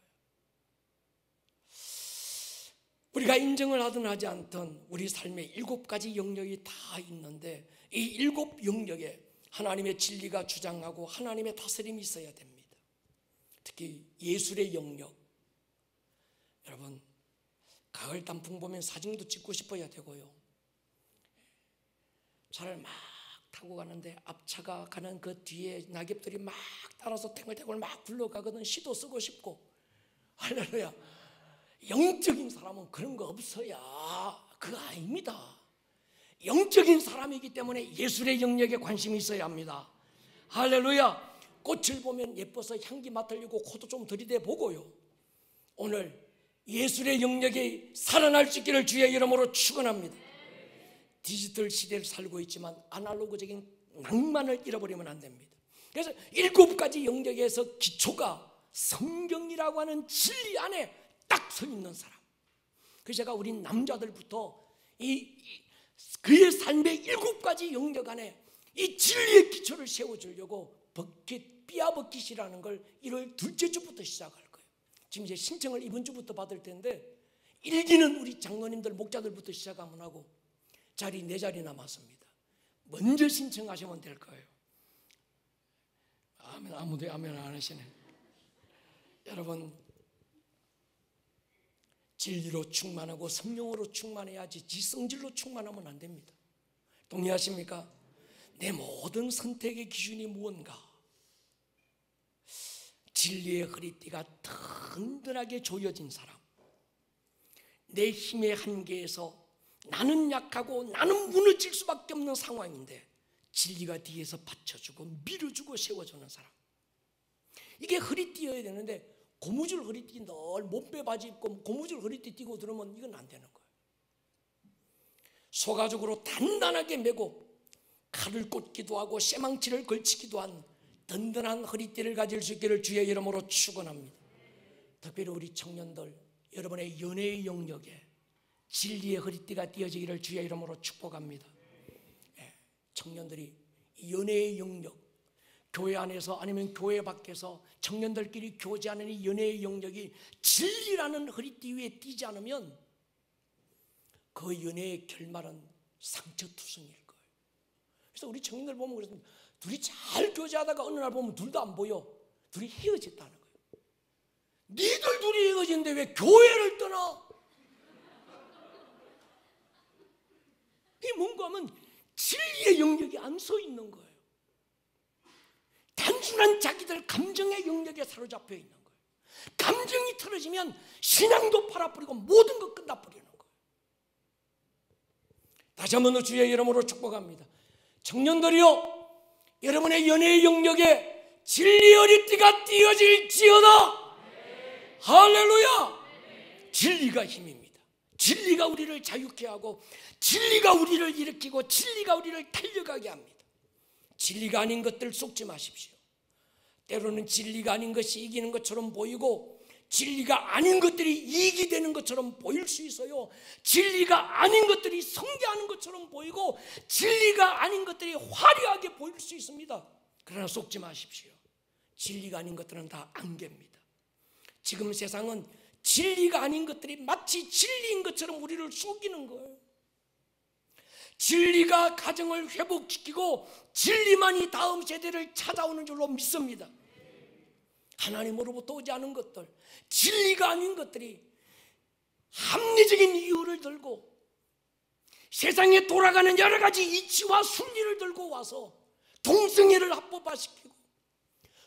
우리가 인정을 하든 하지 않든 우리 삶에 7가지 영역이 다 있는데 이 7 영역에 하나님의 진리가 주장하고 하나님의 다스림이 있어야 됩니다. 특히 예술의 영역. 여러분, 가을 단풍 보면 사진도 찍고 싶어야 되고요. 차를 막 타고 가는데 앞차가 가는 그 뒤에 낙엽들이 막 따라서 탱글탱글 막 굴러가거든. 시도 쓰고 싶고. 할렐루야. 영적인 사람은 그런 거 없어야 그거 아닙니다. 영적인 사람이기 때문에 예술의 영역에 관심이 있어야 합니다. 할렐루야. 꽃을 보면 예뻐서 향기 맡으려고 코도 좀 들이대 보고요. 오늘 예술의 영역에 살아날 수 있기를 주의 이름으로 축원합니다. 디지털 시대를 살고 있지만 아날로그적인 낭만을 잃어버리면 안 됩니다. 그래서 7가지 영역에서 기초가 성경이라고 하는 진리 안에 딱 서 있는 사람. 그래서 제가 우리 남자들부터 그의 삶의 7가지 영역 안에 이 진리의 기초를 세워주려고 삐아버킷이라는 걸 1월 둘째 주부터 시작할 거예요. 지금 이제 신청을 이번 주부터 받을 텐데 일기는 우리 장로님들 목자들부터 시작하면 하고 자리 4자리 남았습니다. 먼저 신청하시면 될 거예요. 아멘. 아무도 아멘 안 하시네. 여러분, 진리로 충만하고 성령으로 충만해야지 지성질로 충만하면 안 됩니다. 동의하십니까? 내 모든 선택의 기준이 무언가? 진리의 허리띠가 든든하게 조여진 사람, 내 힘의 한계에서 나는 약하고 나는 무너질 수밖에 없는 상황인데 진리가 뒤에서 받쳐주고 밀어주고 세워주는 사람. 이게 허리띠여야 되는데 고무줄 허리띠 늘 몸빼 바지 입고 고무줄 허리띠 띠고 들으면 이건 안 되는 거예요. 소가죽으로 단단하게 매고 칼을 꽂기도 하고 쇠망치를 걸치기도 한 든든한 허리띠를 가질 수 있기를 주의 이름으로 축원합니다. 특별히 우리 청년들, 여러분의 연애의 영역에 진리의 허리띠가 띄어지기를 주의 이름으로 축복합니다. 청년들이 연애의 영역, 교회 안에서 아니면 교회 밖에서 청년들끼리 교제하는 이 연애의 영역이 진리라는 허리띠 위에 띄지 않으면 그 연애의 결말은 상처투성일 거예요. 그래서 우리 청년들 보면 그렇습니다. 둘이 잘 교제하다가 어느 날 보면 둘도 안 보여. 둘이 헤어졌다는 거예요. 니들 둘이 헤어졌는데 왜 교회를 떠나? 이게 뭔가 하면 진리의 영역이 안 서 있는 거예요. 단순한 자기들 감정의 영역에 사로잡혀 있는 거예요. 감정이 틀어지면 신앙도 팔아버리고 모든 것 끝나버리는 거예요. 다시 한번 주의 이름으로 축복합니다. 청년들이요, 여러분의 연애의 영역에 진리의 허리띠가 띄어질지어다. 할렐루야. 진리가 힘입니다. 진리가 우리를 자유케 하고 진리가 우리를 일으키고 진리가 우리를 달려가게 합니다. 진리가 아닌 것들 속지 마십시오. 때로는 진리가 아닌 것이 이기는 것처럼 보이고 진리가 아닌 것들이 이익이 되는 것처럼 보일 수 있어요. 진리가 아닌 것들이 성계하는 것처럼 보이고 진리가 아닌 것들이 화려하게 보일 수 있습니다. 그러나 속지 마십시오. 진리가 아닌 것들은 다 안개입니다. 지금 세상은 진리가 아닌 것들이 마치 진리인 것처럼 우리를 속이는 거예요. 진리가 가정을 회복시키고 진리만이 다음 세대를 찾아오는 줄로 믿습니다. 하나님으로부터 오지 않은 것들, 진리가 아닌 것들이 합리적인 이유를 들고 세상에 돌아가는 여러 가지 이치와 순리를 들고 와서 동성애를 합법화시키고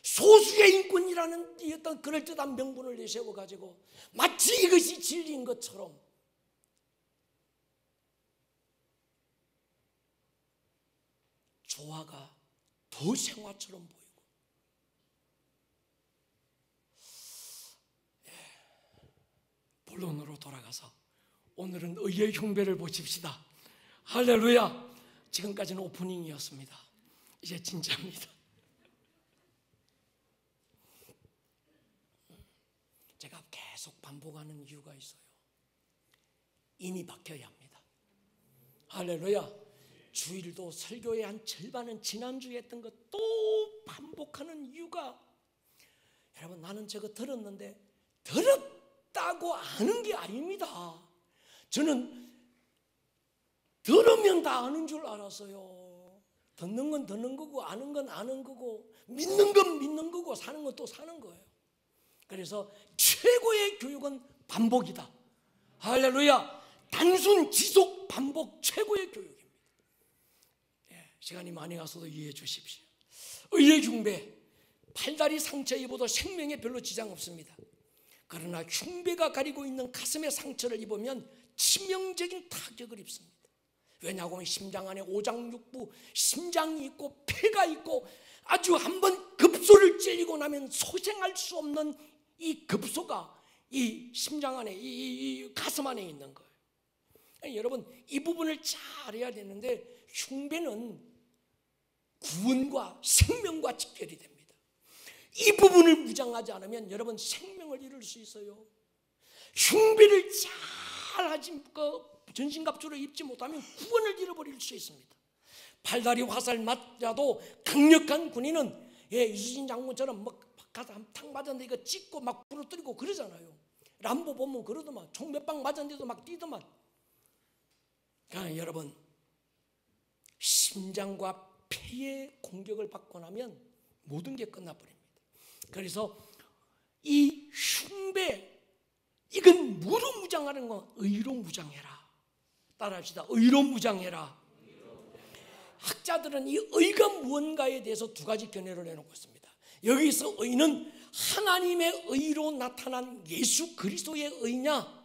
소수의 인권이라는 이 어떤 그럴듯한 명분을 내세워가지고 마치 이것이 진리인 것처럼 조화가 더 생화처럼 보이고, 본론으로 돌아가서 오늘은 의의 흉배를 보십시다. 할렐루야. 지금까지는 오프닝이었습니다. 이제 진짜입니다. 제가 계속 반복하는 이유가 있어요. 이미 박혀야 합니다. 할렐루야. 주일도 설교의 한 절반은 지난주에 했던 것 또 반복하는 이유가, 여러분, 나는 저거 들었는데 들었다고 아는 게 아닙니다. 저는 들으면 다 아는 줄 알았어요. 듣는 건 듣는 거고 아는 건 아는 거고 믿는 건 믿는 거고 사는 건 또 사는 거예요. 그래서 최고의 교육은 반복이다. 할렐루야. 단순 지속 반복 최고의 교육입니다. 시간이 많이 가서도 이해해 주십시오. 의의 흉배, 팔다리 상처 입어도 생명에 별로 지장 없습니다. 그러나 흉배가 가리고 있는 가슴의 상처를 입으면 치명적인 타격을 입습니다. 왜냐하면 심장 안에 오장육부, 심장이 있고 폐가 있고 아주 한번 급소를 찔리고 나면 소생할 수 없는 이 급소가 이 심장 안에, 이 가슴 안에 있는 거예요. 여러분, 이 부분을 잘 해야 되는데 흉배는 구원과 생명과 직결이 됩니다. 이 부분을 무장하지 않으면 여러분 생명을 잃을 수 있어요. 흉배를 잘 하지, 전신갑주를 입지 못하면 구원을 잃어버릴 수 있습니다. 팔다리 화살 맞아도 강력한 군인은 유수진 장군처럼 막 가서 탁 맞았는데 이거 찍고 막 부러뜨리고 그러잖아요. 람보 보면 그러더만, 총 몇 방 맞았는데도 막 뛰더만. 그러니까 여러분, 심장과 폐의 공격을 받고 나면 모든 게 끝나버립니다. 그래서 이 흉배, 이건 뭐로 무장하는 거? 의로 무장해라. 따라합시다. 의로 무장해라. 학자들은 이 의가 무언가에 대해서 두 가지 견해를 내놓고 있습니다. 여기서 의는 하나님의 의로 나타난 예수 그리스도의 의냐,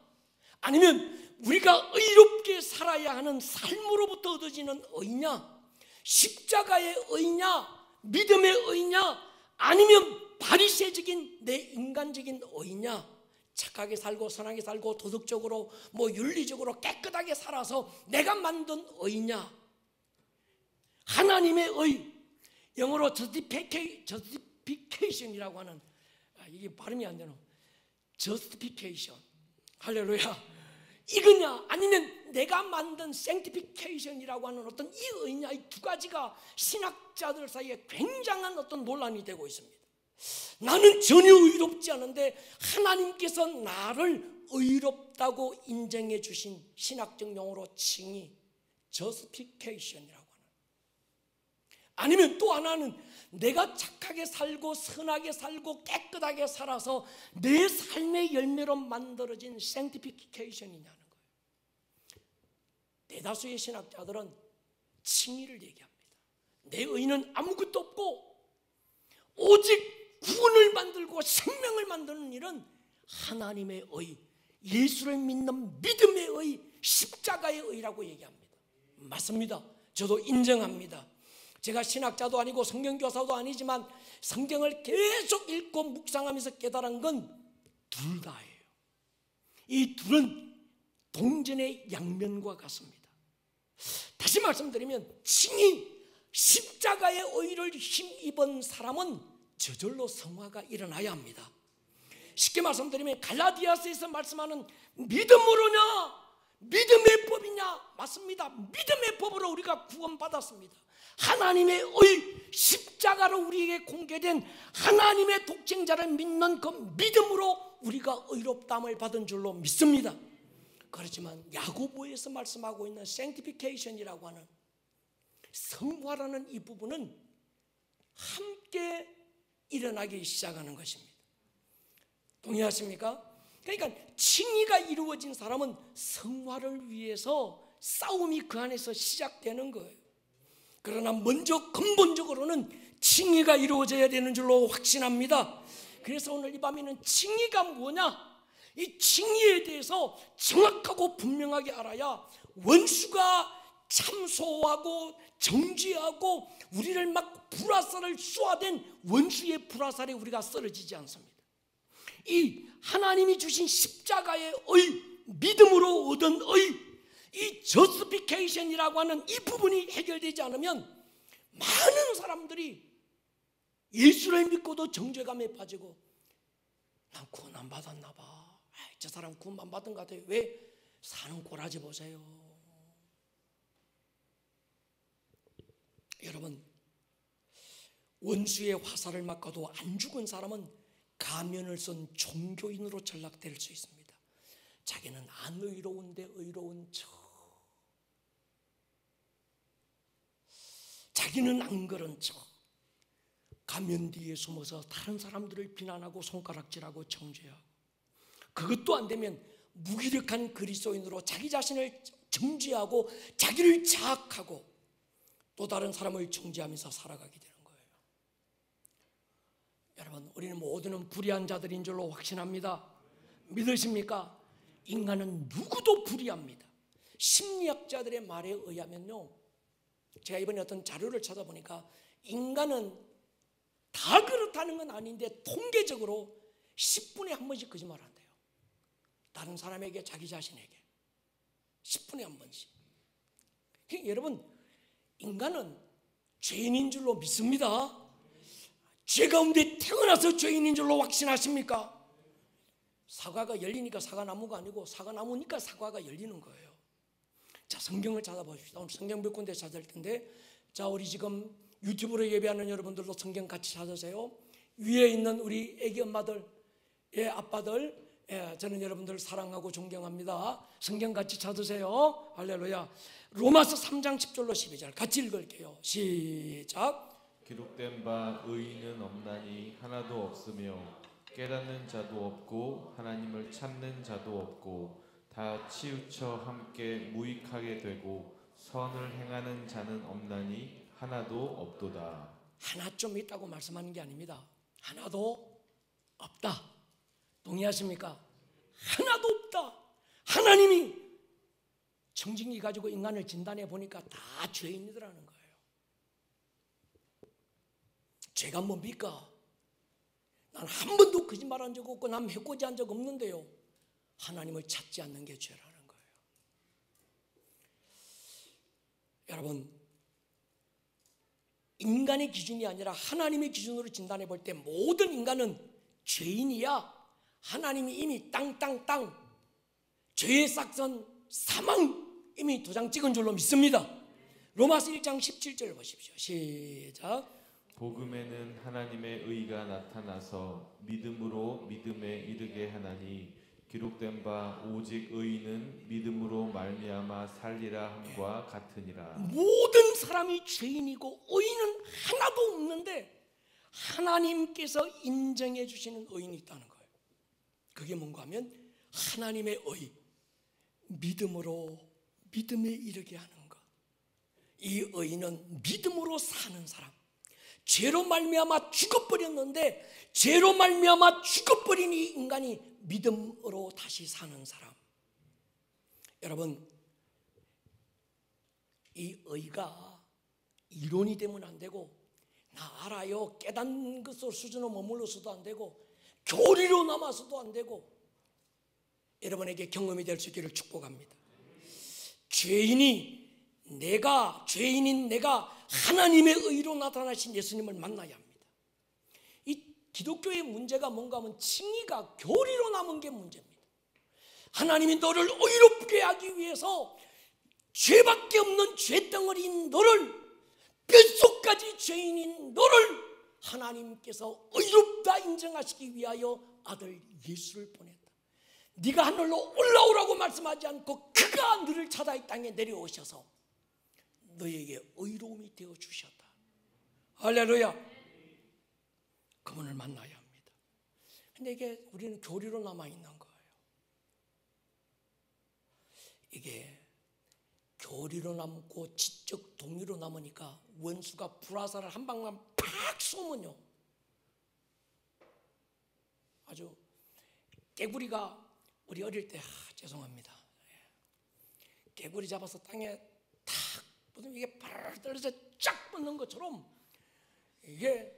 아니면 우리가 의롭게 살아야 하는 삶으로부터 얻어지는 의냐, 십자가의 의냐, 믿음의 의냐, 아니면 바리새적인 내 인간적인 의냐, 착하게 살고 선하게 살고 도덕적으로 윤리적으로 깨끗하게 살아서 내가 만든 의냐. 하나님의 의, 영어로 justification이라고 하는, 이게 발음이 안 되노, justification, 할렐루야, 이거냐, 아니면 내가 만든 sanctification이라고 하는 어떤 이 의냐, 이 두 가지가 신학자들 사이에 굉장한 어떤 논란이 되고 있습니다. 나는 전혀 의롭지 않은데 하나님께서 나를 의롭다고 인정해 주신 신학적 용어로 칭의, justification이라고 하는. 아니면 또 하나는 내가 착하게 살고 선하게 살고 깨끗하게 살아서 내 삶의 열매로 만들어진 sanctification이냐는 거예요. 대다수의 신학자들은 칭의를 얘기합니다. 내 의는 아무것도 없고 오직 구원을 만들고 생명을 만드는 일은 하나님의 의, 예수를 믿는 믿음의 의, 십자가의 의라고 얘기합니다. 맞습니다. 저도 인정합니다. 제가 신학자도 아니고 성경교사도 아니지만 성경을 계속 읽고 묵상하면서 깨달은 건 둘 다예요. 이 둘은 동전의 양면과 같습니다. 다시 말씀드리면 칭의, 십자가의 의를 힘입은 사람은 저절로 성화가 일어나야 합니다. 쉽게 말씀드리면 갈라디아서에서 말씀하는 믿음으로냐 믿음의 법이냐, 맞습니다. 믿음의 법으로 우리가 구원받았습니다. 하나님의 의, 십자가로 우리에게 공개된 하나님의 독생자를 믿는 그 믿음으로 우리가 의롭다함을 받은 줄로 믿습니다. 그렇지만 야고보에서 말씀하고 있는 sanctification이라고 하는 성화라는 이 부분은 함께 일어나기 시작하는 것입니다. 동의하십니까? 그러니까 칭의가 이루어진 사람은 성화를 위해서 싸움이 그 안에서 시작되는 거예요. 그러나 먼저 근본적으로는 칭의가 이루어져야 되는 줄로 확신합니다. 그래서 오늘 이 밤에는 칭의가 뭐냐, 이 칭의에 대해서 정확하고 분명하게 알아야 원수가 참소하고 정죄하고 우리를 막 불화살을 쏘아댄 원수의 불화살에 우리가 쓰러지지 않습니다. 이 하나님이 주신 십자가의 의, 믿음으로 얻은 의, 이 저스피케이션이라고 하는 이 부분이 해결되지 않으면 많은 사람들이 예수를 믿고도 정죄감에 빠지고, 난 구원 안 받았나 봐, 저 사람 구원 안 받은 것 같아요. 왜? 사는 꼬라지 보세요. 여러분, 원수의 화살을 맞고도 안 죽은 사람은 가면을 쓴 종교인으로 전락될 수 있습니다. 자기는 안 의로운데 의로운 척, 자기는 안 그런 척, 가면 뒤에 숨어서 다른 사람들을 비난하고 손가락질하고 정죄하고, 그것도 안 되면 무기력한 그리스도인으로 자기 자신을 정죄하고 자기를 자학하고 또 다른 사람을 정죄하면서 살아가게 되는 거예요. 여러분, 우리는 모두는 불의한 자들인 줄로 확신합니다. 믿으십니까? 인간은 누구도 불의합니다. 심리학자들의 말에 의하면요, 제가 이번에 어떤 자료를 찾아보니까 인간은 다 그렇다는 건 아닌데 통계적으로 10분에 한 번씩 거짓말 한대요. 다른 사람에게, 자기 자신에게 10분에 한 번씩. 여러분, 인간은 죄인인 줄로 믿습니다. 죄 가운데 태어나서 죄인인 줄로 확신하십니까? 사과가 열리니까 사과나무가 아니고 사과나무니까 사과가 열리는 거예요. 자, 성경을 찾아보십시다. 오늘 성경 몇 군데 찾을 텐데, 자, 우리 지금 유튜브로 예배하는 여러분들도 성경 같이 찾으세요. 위에 있는 우리 애기 엄마들, 아빠들, 저는 여러분들을 사랑하고 존경합니다. 성경 같이 찾으세요. 할렐루야. 로마서 3장 10절로 12절 같이 읽을게요. 시작. 기록된 바 의인은 없나니 하나도 없으며 깨닫는 자도 없고 하나님을 찾는 자도 없고 다 치우쳐 함께 무익하게 되고 선을 행하는 자는 없나니 하나도 없도다. 하나 좀 있다고 말씀하는 게 아닙니다. 하나도 없다. 동의하십니까? 하나도 없다. 하나님이 청진기 가지고 인간을 진단해 보니까 다 죄인이더라는 거예요. 죄가 뭡니까? 난 한 번도 거짓말한 적 없고 남 해코지한 적 없는데요, 하나님을 찾지 않는 게 죄라는 거예요. 여러분, 인간의 기준이 아니라 하나님의 기준으로 진단해 볼 때 모든 인간은 죄인이야. 하나님이 이미 땅땅땅 죄의 싹선 사망 이미 도장 찍은 줄로 믿습니다. 로마서 1장 17절 보십시오. 시작. 복음에는 하나님의 의가 나타나서 믿음으로 믿음에 이르게 하나니 기록된 바 오직 의인은 믿음으로 말미암아 살리라 함과 같으니라. 모든 사람이 죄인이고 의인은 하나도 없는데 하나님께서 인정해 주시는 의인이 있다는 거예요. 그게 뭔가 하면 하나님의 의, 믿음으로 믿음에 이르게 하는 것. 이 의인은 믿음으로 사는 사람. 죄로 말미암아 죽어버렸는데 죄로 말미암아 죽어버린 이 인간이 믿음으로 다시 사는 사람. 여러분, 이 의가 이론이 되면 안 되고, 나 알아요, 깨닫는 것으로 수준으로 머물러서도 안 되고, 교리로 남아서도 안 되고, 여러분에게 경험이 될 수 있기를 축복합니다. 죄인인 내가 하나님의 의로 나타나신 예수님을 만나야 합니다. 이 기독교의 문제가 뭔가 하면 칭의가 교리로 남은 게 문제입니다. 하나님이 너를 의롭게 하기 위해서 죄밖에 없는 죄덩어리인 너를, 뼛속까지 죄인인 너를 하나님께서 의롭다 인정하시기 위하여 아들 예수를 보냈다. 네가 하늘로 올라오라고 말씀하지 않고 그가 너를 찾아 이 땅에 내려오셔서 너에게 의로움이 되어 주셨다. 할렐루야. 그분을 만나야 합니다. 근데 이게 우리는 교리로 남아 있는 거예요. 이게 교리로 남고 지적 동의로 남으니까 원수가 불화살을 한 방만 팍 쏘면요, 아주 개구리가 우리 어릴 때 죄송합니다. 개구리 잡아서 땅에 탁 붙으면 이게 바르르 떨어져 쫙 붙는 것처럼 이게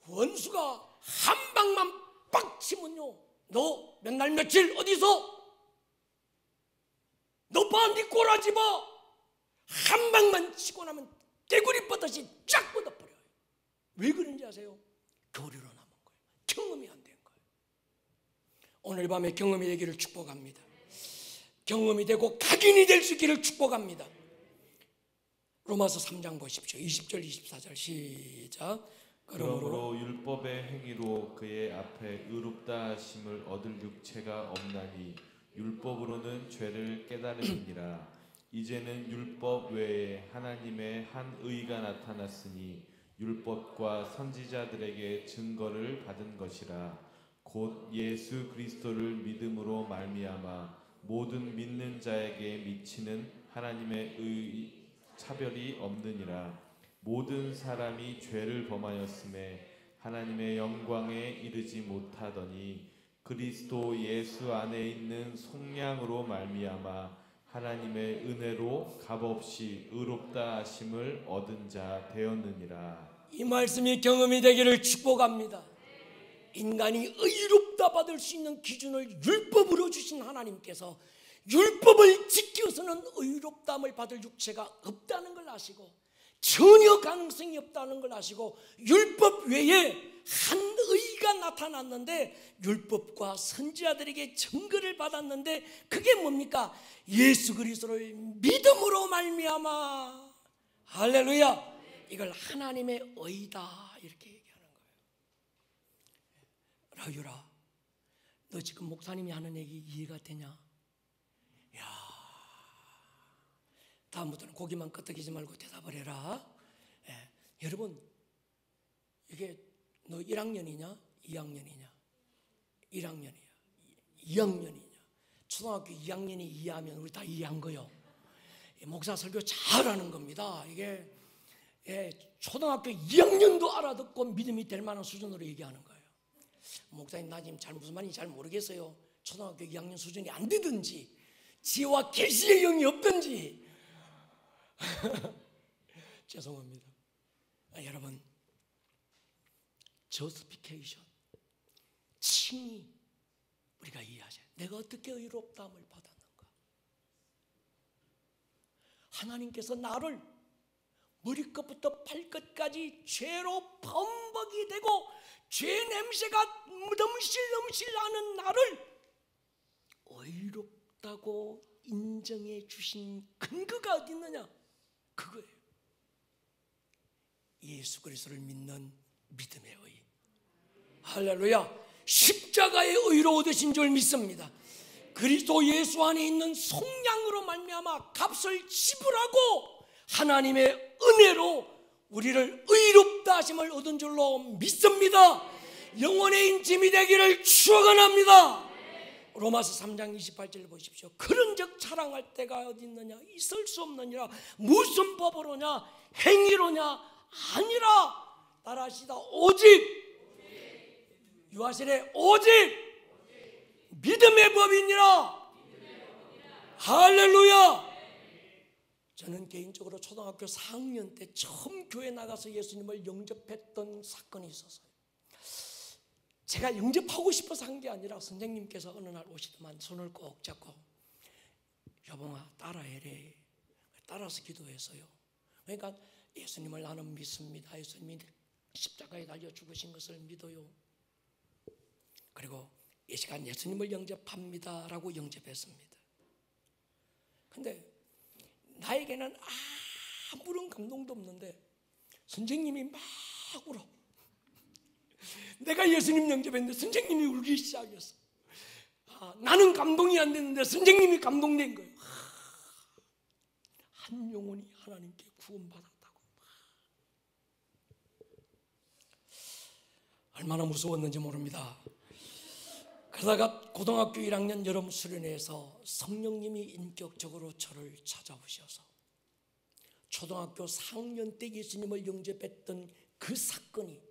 원수가 한 방만 빡 치면요, 너 몇 날 며칠 어디서 너 봐, 네 꼬라지 봐, 한 방만 치고 나면 개구리 뻗듯이 쫙 뻗어버려요. 왜 그런지 아세요? 교리로 남은 거예요. 경험이 안 된 거예요. 오늘 밤에 경험이 되기를 축복합니다. 경험이 되고 각인이 될 수 있기를 축복합니다. 로마서 3장 보십시오. 20절 24절 시작. 그러므로 율법의 행위로 그의 앞에 의롭다 하심을 얻을 육체가 없나니 율법으로는 죄를 깨달음이니라. 이제는 율법 외에 하나님의 한 의가 나타났으니 율법과 선지자들에게 증거를 받은 것이라. 곧 예수 그리스도를 믿음으로 말미암아 모든 믿는 자에게 미치는 하나님의 의 차별이 없느니라. 모든 사람이 죄를 범하였음에 하나님의 영광에 이르지 못하더니 그리스도 예수 안에 있는 속량으로 말미암아 하나님의 은혜로 값없이 의롭다 하심을 얻은 자 되었느니라. 이 말씀이 경험이 되기를 축복합니다. 인간이 의롭다 받을 수 있는 기준을 율법으로 주신 하나님께서 율법을 지켜서는 의롭다함을 받을 육체가 없다는 걸 아시고 전혀 가능성이 없다는 걸 아시고 율법 외에 한 의가 나타났는데 율법과 선지자들에게 증거를 받았는데 그게 뭡니까? 예수 그리스도를 믿음으로 말미암아, 할렐루야, 이걸 하나님의 의다 이렇게 얘기하는 거예요. 라유라, 너 지금 목사님이 하는 얘기 이해가 되냐? 야, 다음부터는 고기만 끄덕이지 말고 대답을 해라. 여러분, 이게 너 1학년이냐? 2학년이냐? 1학년이야. 2학년이냐? 초등학교 2학년이 이해하면 우리 다 이해한 거요. 목사 설교 잘하는 겁니다. 이게 초등학교 2학년도 알아듣고 믿음이 될 만한 수준으로 얘기하는 거예요. 목사님, 나 지금 무슨 말인지 잘 모르겠어요. 초등학교 2학년 수준이 안 되든지 지혜와 계시의 영이 없든지 죄송합니다. 여러분, 저스피케이션, 칭의 우리가 이해하자. 내가 어떻게 의롭다함을 받았는가? 하나님께서 나를 머리끝부터 발끝까지 죄로 범벅이 되고 죄 냄새가 넘실넘실 나는 나를 의롭다고 인정해 주신 근거가 어디 있느냐? 그거예요. 예수 그리스도를 믿는 믿음의 의. 할렐루야. 십자가의 의로 얻으신 줄 믿습니다. 그리스도 예수 안에 있는 속량으로 말미암아 값을 지불하고 하나님의 은혜로 우리를 의롭다 하심을 얻은 줄로 믿습니다. 영혼의 인침이 되기를 축원합니다. 로마서 3장 28절 보십시오. 그런즉 자랑할 때가 어디 있느냐? 있을 수 없느니라. 무슨 법으로냐? 행위로냐? 아니라 따라하시다. 오직 유아실에 오직 믿음의 법이니라. 할렐루야. 저는 개인적으로 초등학교 4학년 때 처음 교회 나가서 예수님을 영접했던 사건이 있었어요. 제가 영접하고 싶어서 한 게 아니라 선생님께서 어느 날 오시더만 손을 꼭 잡고 여봉아 따라해래. 따라서 기도했어요. 그러니까 예수님을 나는 믿습니다. 예수님이 십자가에 달려 죽으신 것을 믿어요. 그리고 이 시간 예수님을 영접합니다 라고 영접했습니다. 근데 나에게는 아무런 감동도 없는데 선생님이 막 울어. 내가 예수님 영접했는데 선생님이 울기 시작했어. 나는 감동이 안 됐는데 선생님이 감동된 거예요. 한 영혼이 하나님께 구원받았다고. 얼마나 무서웠는지 모릅니다. 그러다가 고등학교 1학년 여름 수련회에서 성령님이 인격적으로 저를 찾아오셔서 초등학교 4학년 때 예수님을 영접했던 그 사건이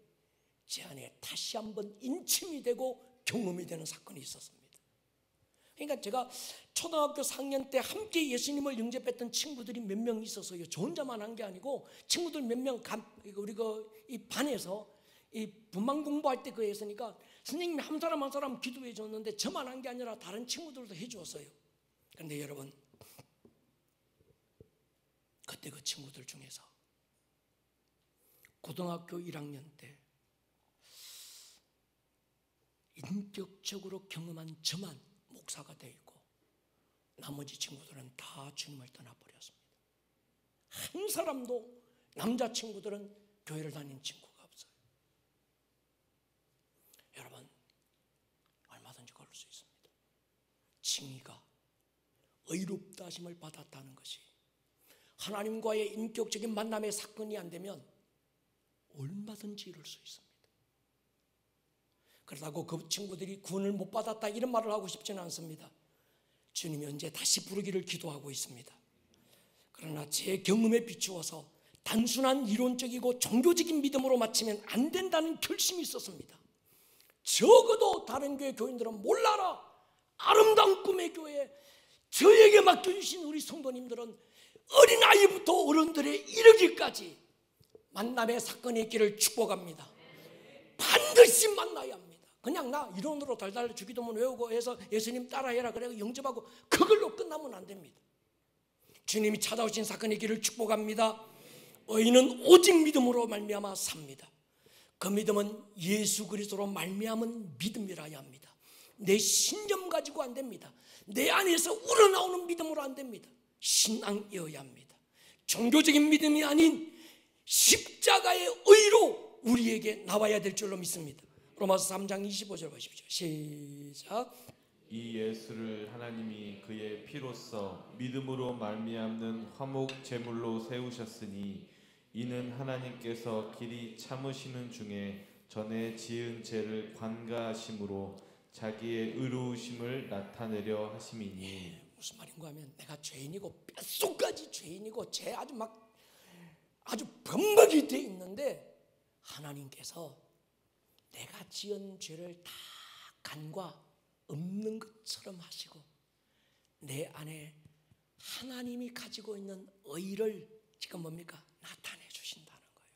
제 안에 다시 한번 인침이 되고 경험이 되는 사건이 있었습니다. 그러니까 제가 초등학교 4학년 때 함께 예수님을 영접했던 친구들이 몇 명 있어서요. 저 혼자만 한 게 아니고 친구들 몇 명 우리 이 반에서 이 분만 공부할 때 했으니까 선생님이 한 사람 한 사람 기도해 줬는데 저만 한 게 아니라 다른 친구들도 해 주었어요. 그런데 여러분, 그때 그 친구들 중에서 고등학교 1학년 때 인격적으로 경험한 저만 목사가 되어 있고 나머지 친구들은 다 주님을 떠나버렸습니다. 한 사람도 남자친구들은 교회를 다니는 친구가 없어요. 여러분, 얼마든지 그럴 수 있습니다. 칭의가 의롭다 하심을 받았다는 것이 하나님과의 인격적인 만남의 사건이 안 되면 얼마든지 이룰 수 있습니다. 그렇다고 그 친구들이 구원을 못 받았다 이런 말을 하고 싶지는 않습니다. 주님이 언제 다시 부르기를 기도하고 있습니다. 그러나 제 경험에 비추어서 단순한 이론적이고 종교적인 믿음으로 마치면 안 된다는 결심이 있었습니다. 적어도 다른 교회 교인들은 몰라라, 아름다운 꿈의 교회, 저에게 맡겨주신 우리 성도님들은 어린아이부터 어른들에 이르기까지 만남의 사건의 길을 축복합니다. 반드시 만나야 합니다. 그냥 나 이론으로 달달 주기도문 외우고 해서 예수님 따라해라 그래 영접하고 그걸로 끝나면 안 됩니다. 주님이 찾아오신 사건의 길을 축복합니다. 의인은 오직 믿음으로 말미암아 삽니다. 그 믿음은 예수 그리스도로 말미암은 믿음이라야 합니다. 내 신념 가지고 안 됩니다. 내 안에서 우러나오는 믿음으로 안 됩니다. 신앙이어야 합니다. 종교적인 믿음이 아닌 십자가의 의로 우리에게 나와야 될 줄로 믿습니다. 로마서 3장 25절 보십시오. 시작. 이 예수를 하나님이 그의 피로써 믿음으로 말미암는 화목 제물로 세우셨으니 이는 하나님께서 길이 참으시는 중에 전에 지은 죄를 관가하심으로 자기의 의로우심을 나타내려 하심이니. 무슨 말인가 하면 내가 죄인이고 뼛속까지 죄인이고 죄 아주 범벅이 돼 있는데 하나님께서 내가 지은 죄를 다 간과 없는 것처럼 하시고 내 안에 하나님이 가지고 있는 의를 지금 뭡니까? 나타내 주신다는 거예요.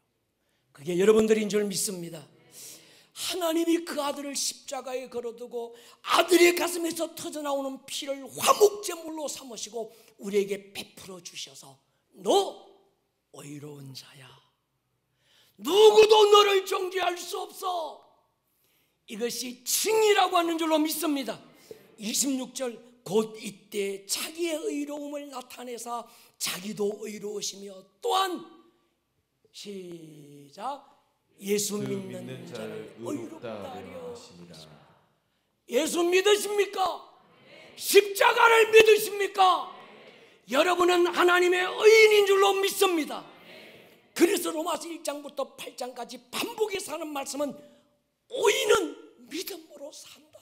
그게 여러분들인 줄 믿습니다. 하나님이 그 아들을 십자가에 걸어두고 아들의 가슴에서 터져나오는 피를 화목제물로 삼으시고 우리에게 베풀어 주셔서 너 의로운 자야. 누구도 너를 정죄할 수 없어. 이것이 칭의라고 하는 줄로 믿습니다. 26절 곧 이때 자기의 의로움을 나타내사 자기도 의로우시며 또한 시작 예수 믿는 자를 의롭다 하려 하십니다. 예수 믿으십니까? 십자가를 믿으십니까? 여러분은 하나님의 의인인 줄로 믿습니다. 그래서 로마서 1장부터 8장까지 반복해서 하는 말씀은 의인은 믿음으로 산다.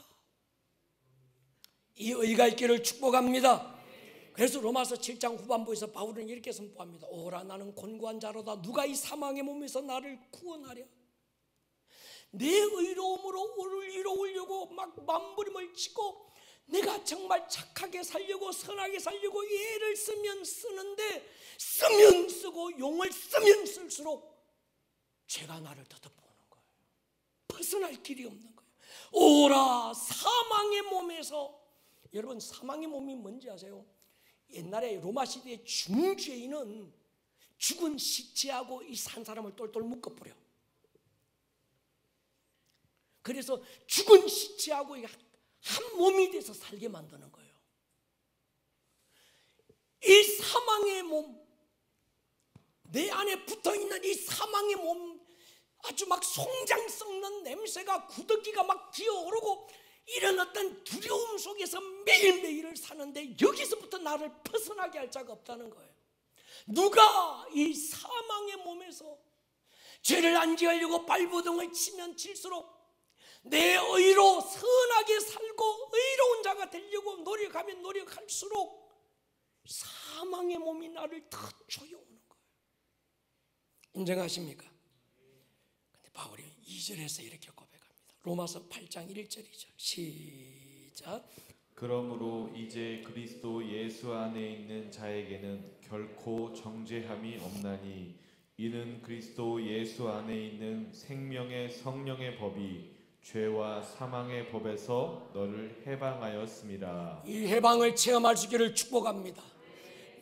이 의가 있기를 축복합니다. 그래서 로마서 7장 후반부에서 바울은 이렇게 선포합니다. 오라 나는 곤고한 자로다. 누가 이 사망의 몸에서 나를 구원하랴. 내 의로움으로 오를 이루려고 막 몸부림을 치고 내가 정말 착하게 살려고 선하게 살려고 예를 쓰면 쓰는데 쓰면 쓰고 용을 쓰면 쓸수록 죄가 나를 덮어오는 거예요. 벗어날 길이 없는 거예요. 오라 사망의 몸에서. 여러분 사망의 몸이 뭔지 아세요? 옛날에 로마 시대의 중죄인은 죽은 시체하고 이 산 사람을 똘똘 묶어버려. 그래서 죽은 시체하고 한 몸이 돼서 살게 만드는 거예요. 이 사망의 몸, 내 안에 붙어있는 이 사망의 몸, 아주 막 송장 썩는 냄새가 구더기가 막 기어오르고 이런 어떤 두려움 속에서 매일매일을 사는데 여기서부터 나를 벗어나게 할 자가 없다는 거예요. 누가 이 사망의 몸에서 죄를 안 지으려고 발버둥을 치면 칠수록 내 의로 선하게 살고 노력할수록 사망의 몸이 나를 더 조여오는 거예요. 인정하십니까? 근데 바울이 2절에서 이렇게 고백합니다. 로마서 8장 1절이죠. 시작. 그러므로 이제 그리스도 예수 안에 있는 자에게는 결코 정죄함이 없나니 이는 그리스도 예수 안에 있는 생명의 성령의 법이 죄와 사망의 법에서 너를 해방하였음이라. 이 해방을 체험할 수 있기를 축복합니다.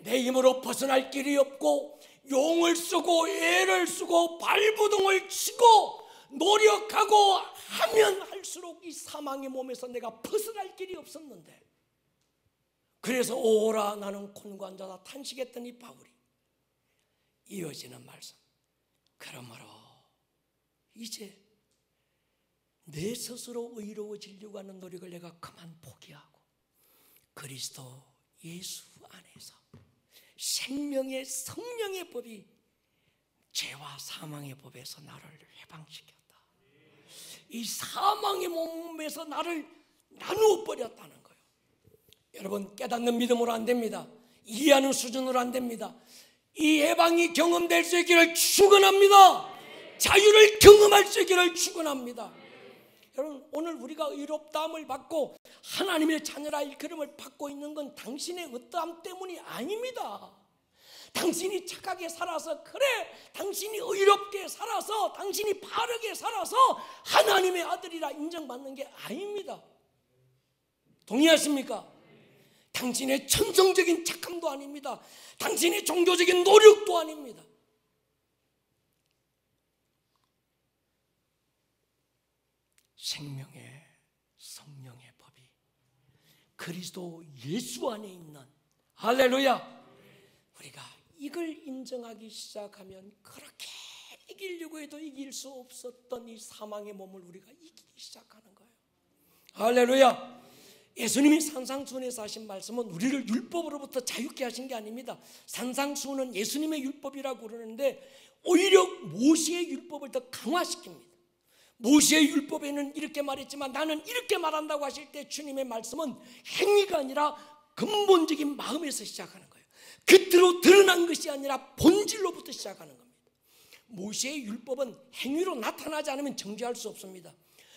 내 힘으로 벗어날 길이 없고 용을 쓰고 애를 쓰고 발부동을 치고 노력하고 하면 할수록 이 사망의 몸에서 내가 벗어날 길이 없었는데, 그래서 오라 나는 곤고한자다 탄식했던 이 바울이 이어지는 말씀, 그러므로 이제 내 스스로 의로워지려고 하는 노력을 내가 그만 포기하고 그리스도 예수 안에서 생명의 성령의 법이 죄와 사망의 법에서 나를 해방시켰다. 이 사망의 몸에서 나를 나누어 버렸다는 거예요. 여러분, 깨닫는 믿음으로 안 됩니다. 이해하는 수준으로 안 됩니다. 이 해방이 경험될 수 있기를 축원합니다. 자유를 경험할 수 있기를 축원합니다. 여러분, 오늘 우리가 의롭다함을 받고 하나님의 자녀라 일컬음을 받고 있는 건 당신의 어떠함 때문이 아닙니다. 당신이 착하게 살아서, 그래 당신이 의롭게 살아서, 당신이 바르게 살아서 하나님의 아들이라 인정받는 게 아닙니다. 동의하십니까? 당신의 천성적인 착함도 아닙니다. 당신의 종교적인 노력도 아닙니다. 생명의 성령의 법이 그리스도 예수 안에 있는, 할렐루야, 우리가 이걸 인정하기 시작하면 그렇게 이기려고 해도 이길 수 없었던 이 사망의 몸을 우리가 이기기 시작하는 거예요. 할렐루야. 예수님이 산상수훈에서 하신 말씀은 우리를 율법으로부터 자유케 하신 게 아닙니다. 산상수훈은 예수님의 율법이라고 그러는데 오히려 모세의 율법을 더 강화시킵니다. 모세의 율법에는 이렇게 말했지만 나는 이렇게 말한다고 하실 때 주님의 말씀은 행위가 아니라 근본적인 마음에서 시작하는 거예요. 겉으로 드러난 것이 아니라 본질로부터 시작하는 겁니다. 모세의 율법은 행위로 나타나지 않으면 정죄할 수 없습니다.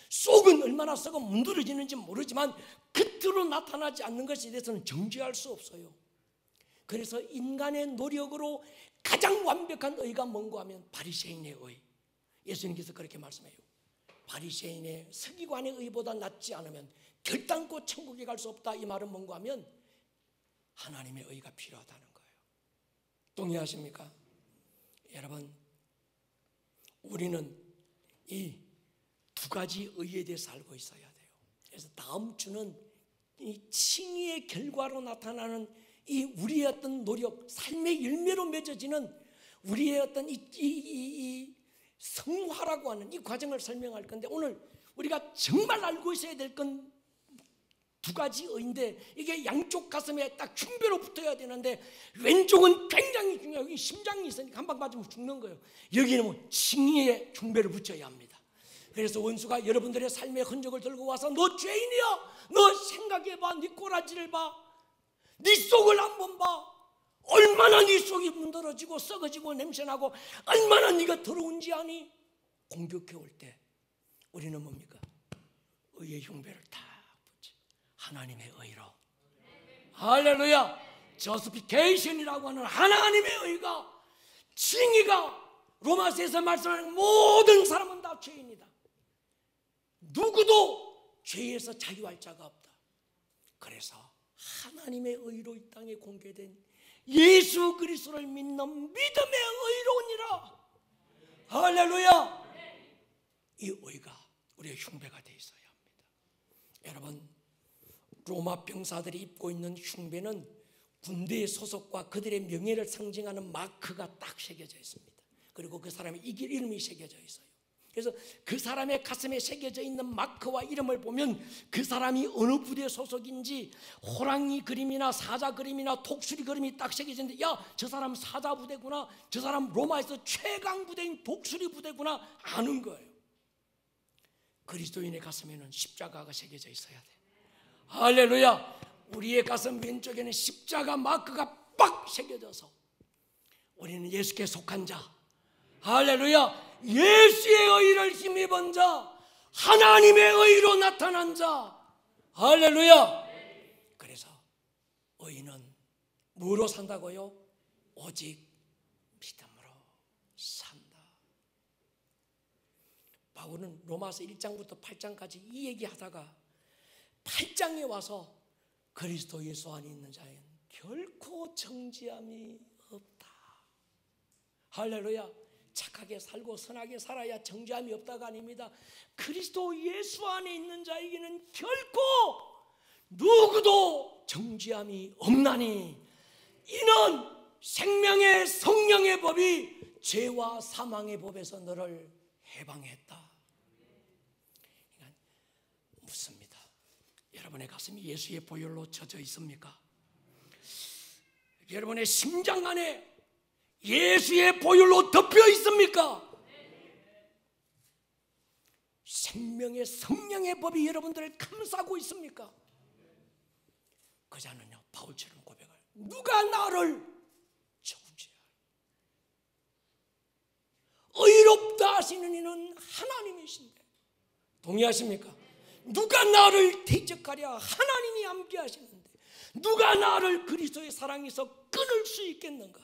속은 얼마나 썩어 문드러지는지 모르지만 겉으로 나타나지 않는 것에 대해서는 정죄할 수 없어요. 그래서 인간의 노력으로 가장 완벽한 의가 뭔가 하면 바리새인의 의. 예수님께서 그렇게 말씀해요. 바리새인의 서기관의 의보다 낫지 않으면 결단코 천국에 갈 수 없다. 이 말은 뭔가 하면 하나님의 의가 필요하다는 거예요. 동의하십니까? 여러분, 우리는 이 두 가지 의에 대해서 알고 있어야 돼요. 그래서 다음 주는 이 칭의의 결과로 나타나는 이 우리의 어떤 노력, 삶의 열매로 맺어지는 우리의 어떤 이 성화라고 하는 이 과정을 설명할 건데, 오늘 우리가 정말 알고 있어야 될 건 두 가지 의인데, 이게 양쪽 가슴에 딱 흉배로 붙어야 되는데 왼쪽은 굉장히 중요해요. 여기 심장이 있으니까 한 방 맞으면 죽는 거예요. 여기는 뭐 칭의의 흉배를 붙여야 합니다. 그래서 원수가 여러분들의 삶의 흔적을 들고 와서 너 죄인이야, 너 생각해봐, 네 꼬라지를 봐, 네 속을 한번 봐, 얼마나 네 속이 문드러지고 썩어지고 냄새나고 얼마나 네가 더러운지 아니? 공격해 올 때 우리는 뭡니까? 의의 흉배를 다 붙여 하나님의 의로. 할렐루야. 저스피케이션이라고 하는 하나님의 의가, 칭의가, 로마서에서 말씀하는 모든 사람은 다 죄인이다. 누구도 죄에서 자유할 자가 없다. 그래서 하나님의 의로 이 땅에 공개된 예수 그리스도를 믿는 믿음의 의로우니라. 할렐루야. 이 의가 우리의 흉배가 되어 있어야 합니다. 여러분, 로마 병사들이 입고 있는 흉배는 군대의 소속과 그들의 명예를 상징하는 마크가 딱 새겨져 있습니다. 그리고 그 사람의 이름이 새겨져 있어요. 그래서 그 사람의 가슴에 새겨져 있는 마크와 이름을 보면 그 사람이 어느 부대 소속인지, 호랑이 그림이나 사자 그림이나 독수리 그림이 딱 새겨지는데, 야, 저 사람 사자 부대구나, 저 사람 로마에서 최강 부대인 독수리 부대구나 아는 거예요. 그리스도인의 가슴에는 십자가가 새겨져 있어야 돼. 할렐루야. 우리의 가슴 왼쪽에는 십자가 마크가 빡 새겨져서 우리는 예수께 속한 자, 할렐루야, 예수의 의를 힘입은 자, 하나님의 의로 나타난 자, 할렐루야. 그래서 의인은 뭐로 산다고요? 오직 믿음으로 산다. 바울은 로마서 1장부터 8장까지 이 얘기하다가 8장에 와서 그리스도 예수 안에 있는 자에는 결코 정죄함이 없다. 할렐루야. 착하게 살고 선하게 살아야 정죄함이 없다가 아닙니다. 그리스도 예수 안에 있는 자에게는 결코 누구도 정죄함이 없나니 이는 생명의 성령의 법이 죄와 사망의 법에서 너를 해방했다. 그러니까 묻습니다. 여러분의 가슴이 예수의 보혈로 젖어 있습니까? 여러분의 심장 안에 예수의 보혈로 덮여 있습니까? 생명의 성령의 법이 여러분들을 감싸고 있습니까? 그자는요 바울처럼 고백할, 누가 나를 정죄할? 의롭다 하시는 이는 하나님이신데, 동의하십니까? 누가 나를 대적하랴? 하나님이 함께하시는데 누가 나를 그리스도의 사랑에서 끊을 수 있겠는가?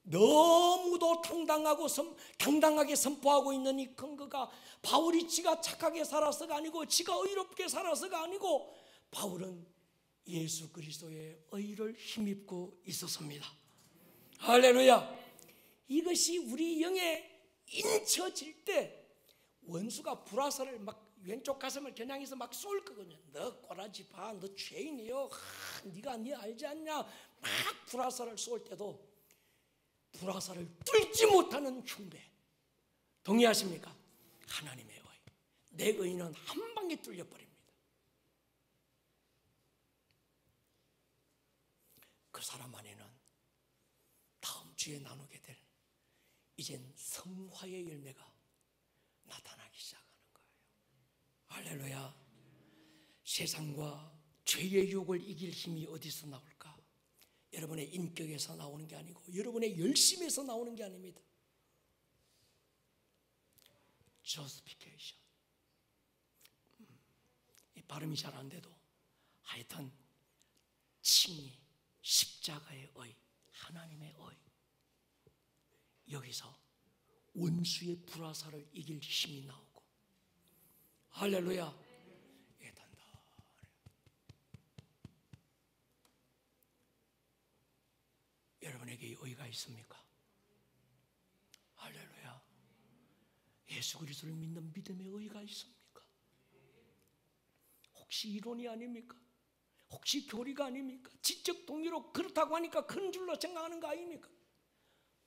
너무도 당당하게 선포하고 있는 이 근거가 바울이 지가 착하게 살아서가 아니고 지가 의롭게 살아서가 아니고 바울은 예수 그리스도의 의를 힘입고 있었습니다. 할렐루야. 이것이 우리 영에 인쳐질 때 원수가 불화살을 막 왼쪽 가슴을 겨냥해서 막 쏠 거거든요. 너 꼬라지 봐, 너 죄인이요, 네가 네 알지 않냐, 막 불화살을 쏠 때도 불화살을 뚫지 못하는 흉배, 동의하십니까? 하나님의 의, 내 의는 한 방에 뚫려버립니다. 그 사람 안에는 다음 주에 나누게 될 이젠 성화의 열매가 나타나기 시작하는 거예요. 할렐루야. 세상과 죄의 유혹을 이길 힘이 어디서 나올까? 여러분의 인격에서 나오는 게 아니고 여러분의 열심에서 나오는 게 아닙니다. justification. 이 발음이 잘 안 돼도 하여튼 칭의, 십자가의 의, 하나님의 의. 여기서 원수의 불화살을 이길 힘이 나오고, 할렐루야. 여러분에게 의가 있습니까? 할렐루야. 예수 그리스도를 믿는 믿음의 의가 있습니까? 혹시 이론이 아닙니까? 혹시 교리가 아닙니까? 지적 동의로 그렇다고 하니까 큰 줄로 생각하는 거 아닙니까?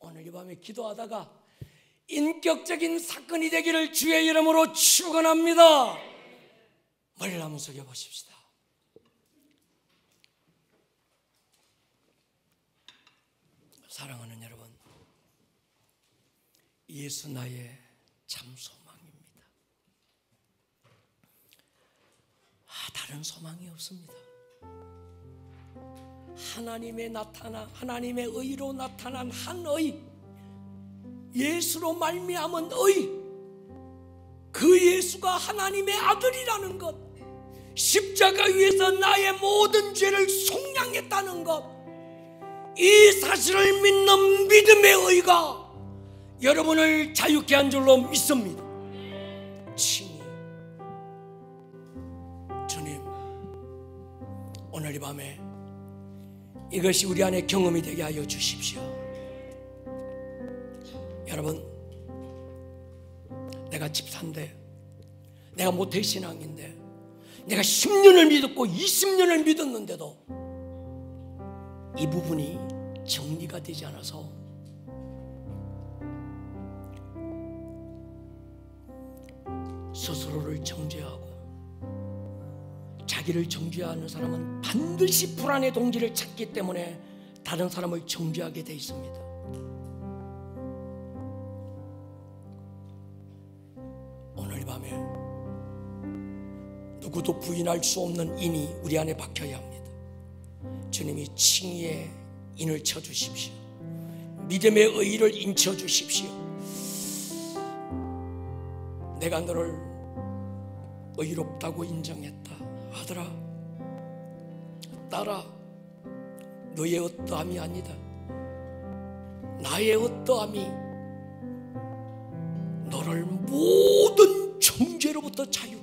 오늘 이 밤에 기도하다가 인격적인 사건이 되기를 주의 이름으로 축원합니다. 머리를 한번 숙여 보십시다. 사랑하는 여러분, 예수 나의 참 소망입니다. 다른 소망이 없습니다. 하나님의 의로 나타난 한 의, 예수로 말미암은 의, 그 예수가 하나님의 아들이라는 것, 십자가 위에서 나의 모든 죄를 속량했다는 것, 이 사실을 믿는 믿음의 의가 여러분을 자유케 한 줄로 믿습니다. 친히 주님, 오늘 이 밤에 이것이 우리 안에 경험이 되게 하여 주십시오. 여러분, 내가 집사인데, 내가 모태신앙인데, 내가 10년을 믿었고 20년을 믿었는데도 이 부분이 정리가 되지 않아서 스스로를 정죄하고, 자기를 정죄하는 사람은 반드시 불안의 동기를 찾기 때문에 다른 사람을 정죄하게 돼 있습니다. 오늘 밤에 누구도 부인할 수 없는 인이 우리 안에 박혀야 합니다. 주님이 칭의의 인을 쳐주십시오. 믿음의 의의를 인쳐주십시오. 내가 너를 의롭다고 인정했다. 아들아, 딸아, 너의 어떠함이 아니다. 나의 어떠함이 너를 모든 정죄로부터 자유케